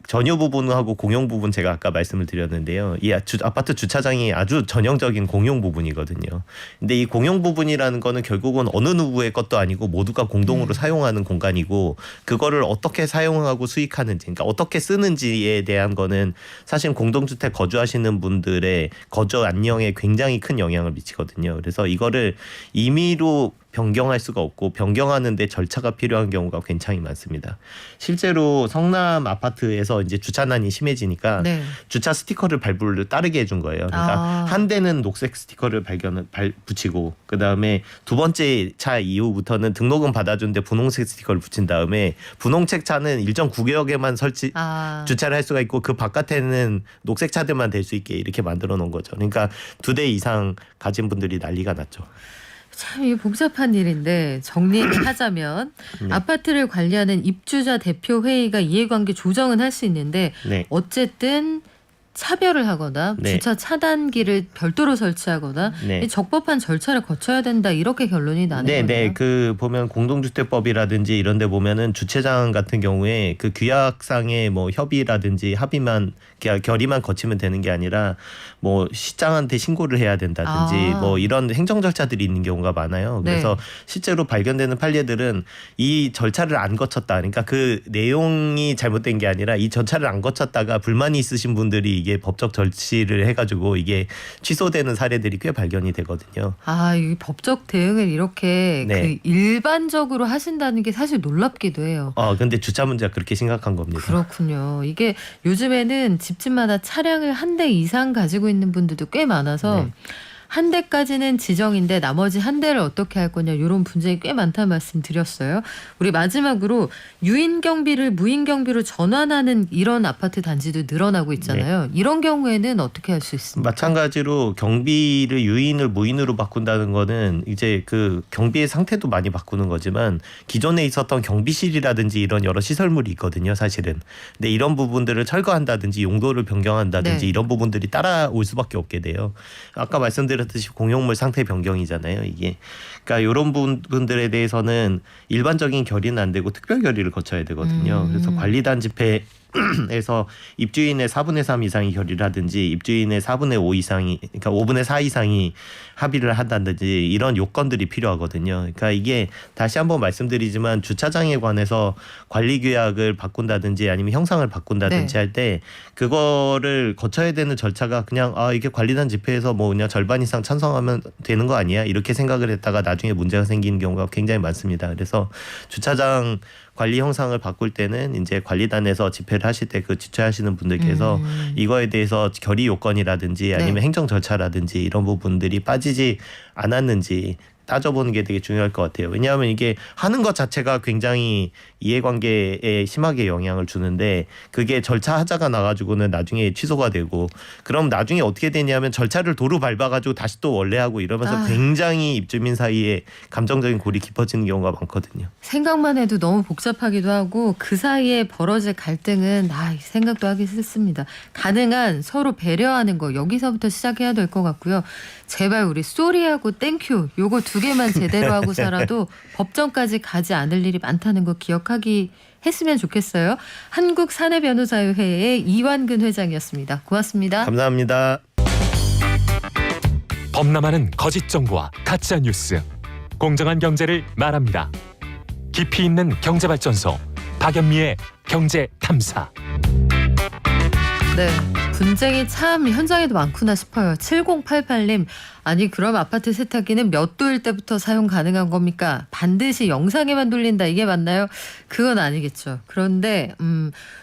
전유 부분하고 공용 부분 제가 아까 말씀을 드렸는데요. 이 아파트 주차장이 아주 전형적인 공용 부분이거든요. 근데 이 공용 부분이라는 거는 결국은 어느 누구의 것도 아니고 모두가 공동으로 사용하는 공간이고 그거를 어떻게 사용하고 수익하는지 그러니까 어떻게 쓰는지에 대한 거는 사실 공동주택 거주하시는 분들의 거주 안녕에 굉장히 큰 영향을 미치거든요. 그래서 이거를 임의로 변경할 수가 없고 변경하는데 절차가 필요한 경우가 굉장히 많습니다. 실제로 성남 아파트에서 이제 주차난이 심해지니까 네. 주차 스티커를 발부를 따르게 해준 거예요. 그러니까 한 대는 녹색 스티커를 붙이고 그 다음에 두 번째 차 이후부터는 등록은 받아준데 분홍색 스티커를 붙인 다음에 분홍색 차는 일정 구역에만 주차를 할 수가 있고 그 바깥에는 녹색 차들만 될 수 있게 이렇게 만들어 놓은 거죠. 그러니까 2대 이상 가진 분들이 난리가 났죠. 참 이게 복잡한 일인데 정리를 하자면 네. 아파트를 관리하는 입주자 대표 회의가 이해관계 조정은 할 수 있는데 네. 어쨌든 차별을 하거나 네. 주차 차단기를 별도로 설치하거나 네. 이 적법한 절차를 거쳐야 된다 이렇게 결론이 나는 거예요. 네. 그 보면 공동주택법이라든지 이런 데 보면은 주차장 같은 경우에 그 규약상의 뭐 협의라든지 합의만 결의만 거치면 되는 게 아니라 뭐 시장한테 신고를 해야 된다든지 뭐 이런 행정 절차들이 있는 경우가 많아요. 그래서 네. 실제로 발견되는 판례들은 이 절차를 안 거쳤다. 그러니까 그 내용이 잘못된 게 아니라 이 절차를 안 거쳤다가 불만이 있으신 분들이 이게 법적 절차를 해가지고 이게 취소되는 사례들이 꽤 발견이 되거든요. 이 법적 대응을 이렇게 네. 그 일반적으로 하신다는 게 사실 놀랍기도 해요. 근데 주차 문제가 그렇게 심각한 겁니다. 그렇군요. 이게 요즘에는 집집마다 차량을 한 대 이상 가지고 있는 분들도 꽤 많아서 네. 한 대까지는 지정인데 나머지 한 대를 어떻게 할 거냐 이런 분쟁이 꽤 많다는 말씀 드렸어요. 우리 마지막으로 유인 경비를 무인 경비로 전환하는 이런 아파트 단지도 늘어나고 있잖아요. 이런 경우에는 어떻게 할 수 있습니까? 마찬가지로 경비를 유인을 무인으로 바꾼다는 거는 이제 그 경비의 상태도 많이 바꾸는 거지만 기존에 있었던 경비실이라든지 이런 여러 시설물이 있거든요, 사실은. 근데 이런 부분들을 철거한다든지 용도를 변경한다든지 네. 이런 부분들이 따라올 수밖에 없게 돼요. 아까 말씀드렸듯이 공용물 상태 변경이잖아요, 이게. 그러니까 이런 부분들에 대해서는 일반적인 결의는 안 되고 특별 결의를 거쳐야 되거든요. 그래서 관리단 집회 에서 입주인의 4분의 3 이상이 결의를 하든지 입주인의 4분의 5 이상이 그러니까 5분의 4 이상이 합의를 한다든지 이런 요건들이 필요하거든요. 그러니까 이게 다시 한번 말씀드리지만 주차장에 관해서 관리 규약을 바꾼다든지 아니면 형상을 바꾼다든지 네. 할 때 그거를 거쳐야 되는 절차가 그냥 이게 관리단 집회에서 뭐 그냥 절반 이상 찬성하면 되는 거 아니야? 이렇게 생각을 했다가 나중에 문제가 생기는 경우가 굉장히 많습니다. 그래서 주차장 관리 형상을 바꿀 때는 이제 관리단에서 집회를 하실 때 그 지체하시는 분들께서 이거에 대해서 결의 요건이라든지 아니면 네. 행정 절차라든지 이런 부분들이 빠지지 않았는지 따져보는 게 되게 중요할 것 같아요. 왜냐하면 이게 하는 것 자체가 굉장히 이해관계에 심하게 영향을 주는데 그게 절차 하자가 나가지고는 나중에 취소가 되고 그럼 나중에 어떻게 되냐면 절차를 도로 밟아가지고 다시 또 원래 하고 이러면서 굉장히 입주민 사이에 감정적인 골이 깊어지는 경우가 많거든요. 생각만 해도 너무 복잡하기도 하고 그 사이에 벌어질 갈등은 생각도 하기 싫습니다. 가능한 서로 배려하는 거 여기서부터 시작해야 될 것 같고요. 제발 우리 쏘리하고 땡큐 요거 2개만 제대로 하고 살아도 법정까지 가지 않을 일이 많다는 거 기억하기 했으면 좋겠어요. 한국사내변호사회의 이완근 회장이었습니다. 고맙습니다. 감사합니다. 범람하는 거짓 정보와 가짜 뉴스, 공정한 경제를 말합니다. 깊이 있는 경제발전소 박연미의 경제탐사. 네, 분쟁이 참 현장에도 많구나 싶어요. 7088님, 아니 그럼 아파트 세탁기는 몇 도일 때부터 사용 가능한 겁니까? 반드시 영상에만 돌린다 이게 맞나요? 그건 아니겠죠. 그런데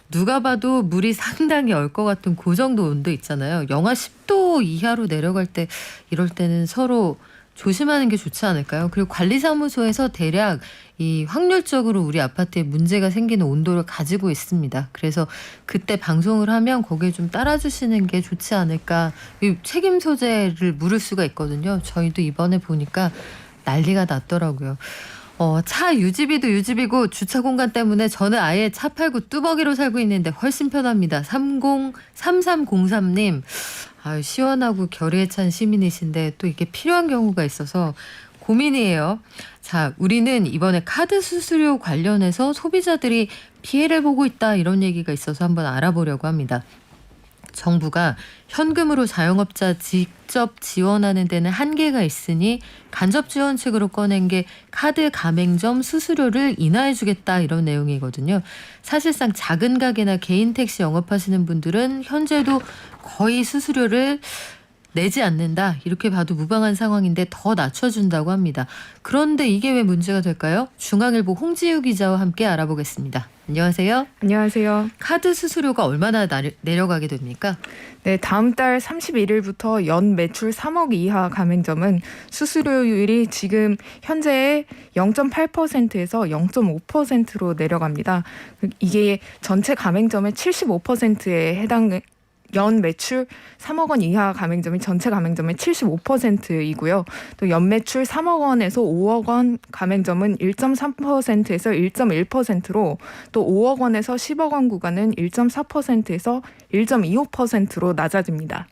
누가 봐도 물이 상당히 얼 것 같은 그 정도 온도 있잖아요. 영하 10도 이하로 내려갈 때 이럴 때는 서로 조심하는 게 좋지 않을까요? 그리고 관리사무소에서 대략 이 확률적으로 우리 아파트에 문제가 생기는 온도를 가지고 있습니다. 그래서 그때 방송을 하면 거기에 좀 따라주시는 게 좋지 않을까. 이 책임 소재를 물을 수가 있거든요. 저희도 이번에 보니까 난리가 났더라고요. 차 유지비도 유지비고 주차 공간 때문에 저는 아예 차 팔고 뚜벅이로 살고 있는데 훨씬 편합니다. 3303님. 시원하고 결의에 찬 시민이신데 또 이게 필요한 경우가 있어서 고민이에요. 자, 우리는 이번에 카드 수수료 관련해서 소비자들이 피해를 보고 있다 이런 얘기가 있어서 한번 알아보려고 합니다. 정부가 현금으로 자영업자 직접 지원하는 데는 한계가 있으니 간접 지원책으로 꺼낸 게 카드 가맹점 수수료를 인하해주겠다 이런 내용이거든요. 사실상 작은 가게나 개인 택시 영업하시는 분들은 현재도 거의 수수료를 내지 않는다 이렇게 봐도 무방한 상황인데 더 낮춰준다고 합니다. 그런데 이게 왜 문제가 될까요? 중앙일보 홍지유 기자와 함께 알아보겠습니다. 안녕하세요. 안녕하세요. 카드 수수료가 얼마나 내려가게 됩니까? 네, 다음 달 31일부터 연 매출 3억 이하 가맹점은 수수료율이 지금 현재의 0.8%에서 0.5%로 내려갑니다. 이게 전체 가맹점의 75%에 연 매출 3억 원 이하 가맹점이 전체 가맹점의 75%이고요. 또 연 매출 3억 원에서 5억 원 가맹점은 1.3%에서 1.1%로 또 5억 원에서 10억 원 구간은 1.4%에서 1.25%로 낮아집니다.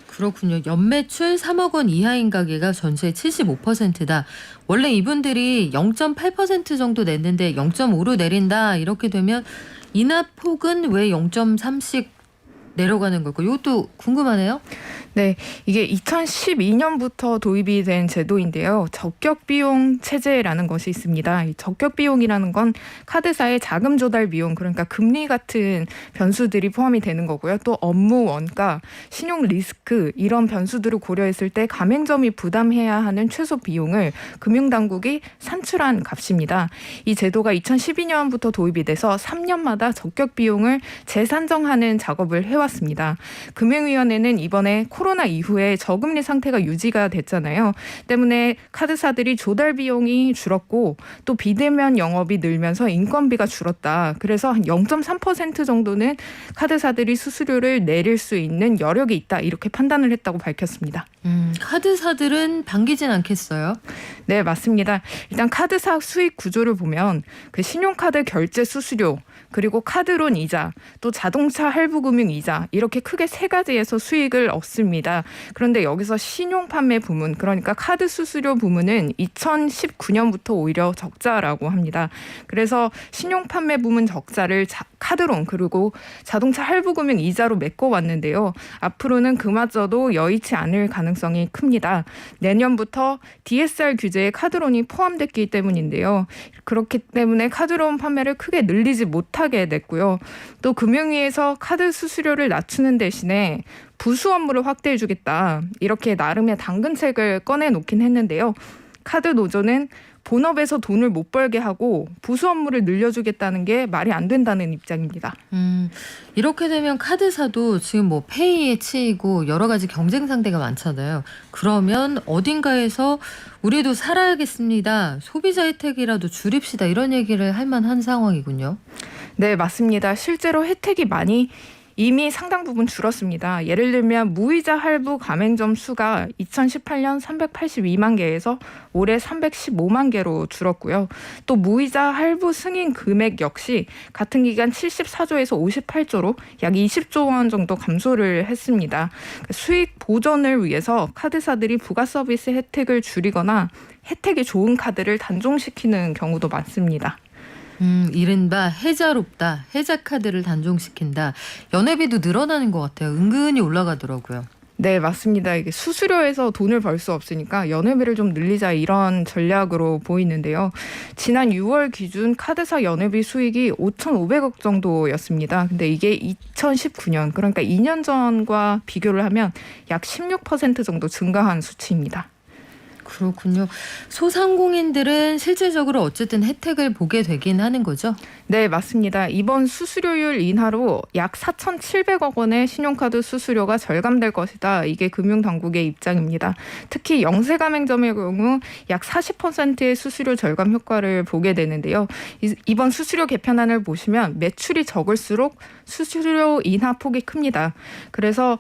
그렇군요. 연매출 3억 원 이하인 가게가 전체의 75%다. 원래 이분들이 0.8% 정도 냈는데 0.5로 내린다. 이렇게 되면 인하폭은 왜 0.3씩 내려가는 걸까요? 이것도 궁금하네요. 네, 이게 2012년부터 도입이 된 제도인데요. 적격비용 체제라는 것이 있습니다. 이 적격비용이라는 건 카드사의 자금 조달 비용, 그러니까 금리 같은 변수들이 포함이 되는 거고요. 또 업무 원가, 신용 리스크 이런 변수들을 고려했을 때 가맹점이 부담해야 하는 최소 비용을 금융당국이 산출한 값입니다. 이 제도가 2012년부터 도입이 돼서 3년마다 적격비용을 재산정하는 작업을 해왔습니다. 금융위원회는 이번에 코로나 이후에 저금리 상태가 유지가 됐잖아요. 때문에 카드사들이 조달 비용이 줄었고 또 비대면 영업이 늘면서 인건비가 줄었다. 그래서 한 0.3% 정도는 카드사들이 수수료를 내릴 수 있는 여력이 있다. 이렇게 판단을 했다고 밝혔습니다. 카드사들은 반기진 않겠어요? 네, 맞습니다. 일단 카드사 수익 구조를 보면 그 신용카드 결제 수수료, 그리고 카드론 이자, 또 자동차 할부금융 이자 이렇게 크게 세 가지에서 수익을 얻습니다. 그런데 여기서 신용 판매 부문, 그러니까 카드 수수료 부문은 2019년부터 오히려 적자라고 합니다. 그래서 신용 판매 부문 적자를 카드론 그리고 자동차 할부금융 이자로 메꿔왔는데요. 앞으로는 그마저도 여의치 않을 가능성이 큽니다. 내년부터 DSR 규제에 카드론이 포함됐기 때문인데요. 그렇기 때문에 카드론 판매를 크게 늘리지 못하게 됐고요. 또 금융위에서 카드 수수료를 낮추는 대신에 부수 업무를 확대해주겠다. 이렇게 나름의 당근책을 꺼내놓긴 했는데요. 카드 노조는 본업에서 돈을 못 벌게 하고 부수 업무를 늘려주겠다는 게 말이 안 된다는 입장입니다. 이렇게 되면 카드사도 지금 뭐 페이에 치이고 여러 가지 경쟁 상대가 많잖아요. 그러면 어딘가에서 우리도 살아야겠습니다. 소비자 혜택이라도 줄입시다. 이런 얘기를 할 만한 상황이군요. 네, 맞습니다. 실제로 혜택이 많이 이미 상당 부분 줄었습니다. 예를 들면 무이자 할부 가맹점 수가 2018년 382만 개에서 올해 315만 개로 줄었고요. 또 무이자 할부 승인 금액 역시 같은 기간 74조에서 58조로 약 20조 원 정도 감소를 했습니다. 수익 보전을 위해서 카드사들이 부가 서비스 혜택을 줄이거나 혜택이 좋은 카드를 단종시키는 경우도 많습니다. 이른바 혜자롭다. 혜자 카드를 단종시킨다. 연회비도 늘어나는 것 같아요. 은근히 올라가더라고요. 네, 맞습니다. 이게 수수료에서 돈을 벌 수 없으니까 연회비를 좀 늘리자 이런 전략으로 보이는데요. 지난 6월 기준 카드사 연회비 수익이 5,500억 정도였습니다. 근데 이게 2019년, 그러니까 2년 전과 비교를 하면 약 16% 정도 증가한 수치입니다. 그렇군요. 소상공인들은 실질적으로 어쨌든 혜택을 보게 되긴 하는 거죠? 네, 맞습니다. 이번 수수료율 인하로 약 4,700억 원의 신용카드 수수료가 절감될 것이다. 이게 금융당국의 입장입니다. 특히 영세 가맹점의 경우 약 40%의 수수료 절감 효과를 보게 되는데요. 이번 수수료 개편안을 보시면 매출이 적을수록 수수료 인하 폭이 큽니다. 그래서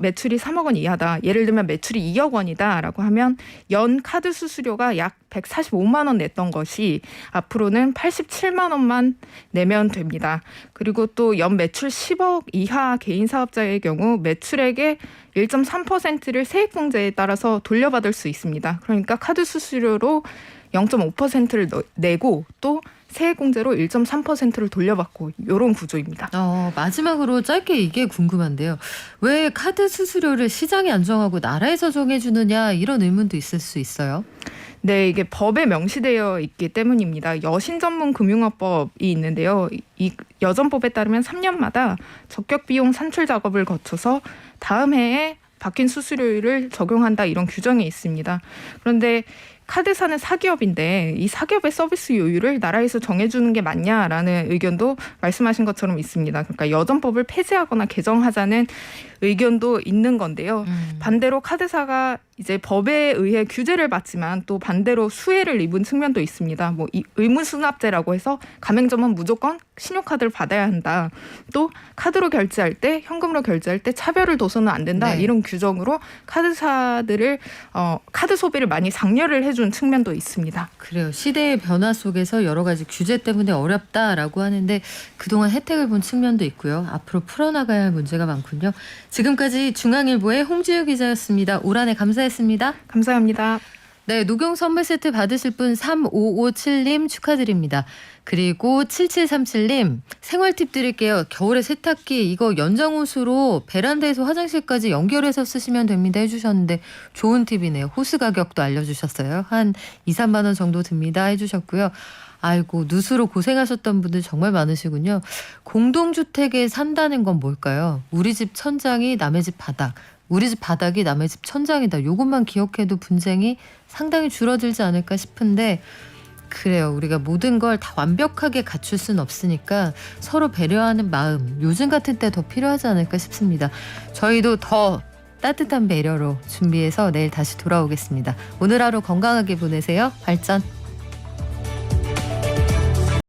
매출이 3억 원 이하다. 예를 들면 매출이 2억 원이다라고 하면 연 카드 수수료가 약 145만 원 냈던 것이 앞으로는 87만 원만 내면 됩니다. 그리고 또 연 매출 10억 이하 개인 사업자의 경우 매출액의 1.3%를 세액공제에 따라서 돌려받을 수 있습니다. 그러니까 카드 수수료로 0.5%를 내고 또 세액공제로 1.3%를 돌려받고 이런 구조입니다. 마지막으로 짧게 이게 궁금한데요. 왜 카드 수수료를 시장이 안정하고 나라에서 정해주느냐 이런 의문도 있을 수 있어요. 네, 이게 법에 명시되어 있기 때문입니다. 여신전문금융업법이 있는데요. 이 여전법에 따르면 3년마다 적격비용 산출 작업을 거쳐서 다음 해에 바뀐 수수료율을 적용한다 이런 규정이 있습니다. 그런데 카드사는 사기업인데 이 사기업의 서비스 요율을 나라에서 정해주는 게 맞냐라는 의견도 말씀하신 것처럼 있습니다. 그러니까 여전법을 폐지하거나 개정하자는 의견도 있는 건데요. 반대로 카드사가 이제 법에 의해 규제를 받지만 또 반대로 수혜를 입은 측면도 있습니다. 뭐 이 의무수납제라고 해서 가맹점은 무조건 신용카드를 받아야 한다. 또 카드로 결제할 때, 현금으로 결제할 때 차별을 둬서는 안 된다. 네. 이런 규정으로 카드사들을 카드 소비를 많이 장려를 해준 측면도 있습니다. 그래요. 시대의 변화 속에서 여러 가지 규제 때문에 어렵다라고 하는데 그동안 혜택을 본 측면도 있고요. 앞으로 풀어나가야 할 문제가 많군요. 지금까지 중앙일보의 홍지유 기자였습니다. 올 한 해 감사했습니다. 감사합니다. 네, 녹용 선물 세트 받으실 분 3557님 축하드립니다. 그리고 7737님 생활 팁 드릴게요. 겨울에 세탁기 이거 연장호스로 베란다에서 화장실까지 연결해서 쓰시면 됩니다 해주셨는데 좋은 팁이네요. 호스 가격도 알려주셨어요. 한 2, 3만 원 정도 듭니다 해주셨고요. 아이고 누수로 고생하셨던 분들 정말 많으시군요. 공동주택에 산다는 건 뭘까요? 우리 집 천장이 남의 집 바닥. 우리 집 바닥이 남의 집 천장이다. 이것만 기억해도 분쟁이 상당히 줄어들지 않을까 싶은데 그래요. 우리가 모든 걸 다 완벽하게 갖출 수는 없으니까 서로 배려하는 마음 요즘 같은 때 더 필요하지 않을까 싶습니다. 저희도 더 따뜻한 배려로 준비해서 내일 다시 돌아오겠습니다. 오늘 하루 건강하게 보내세요. 발전.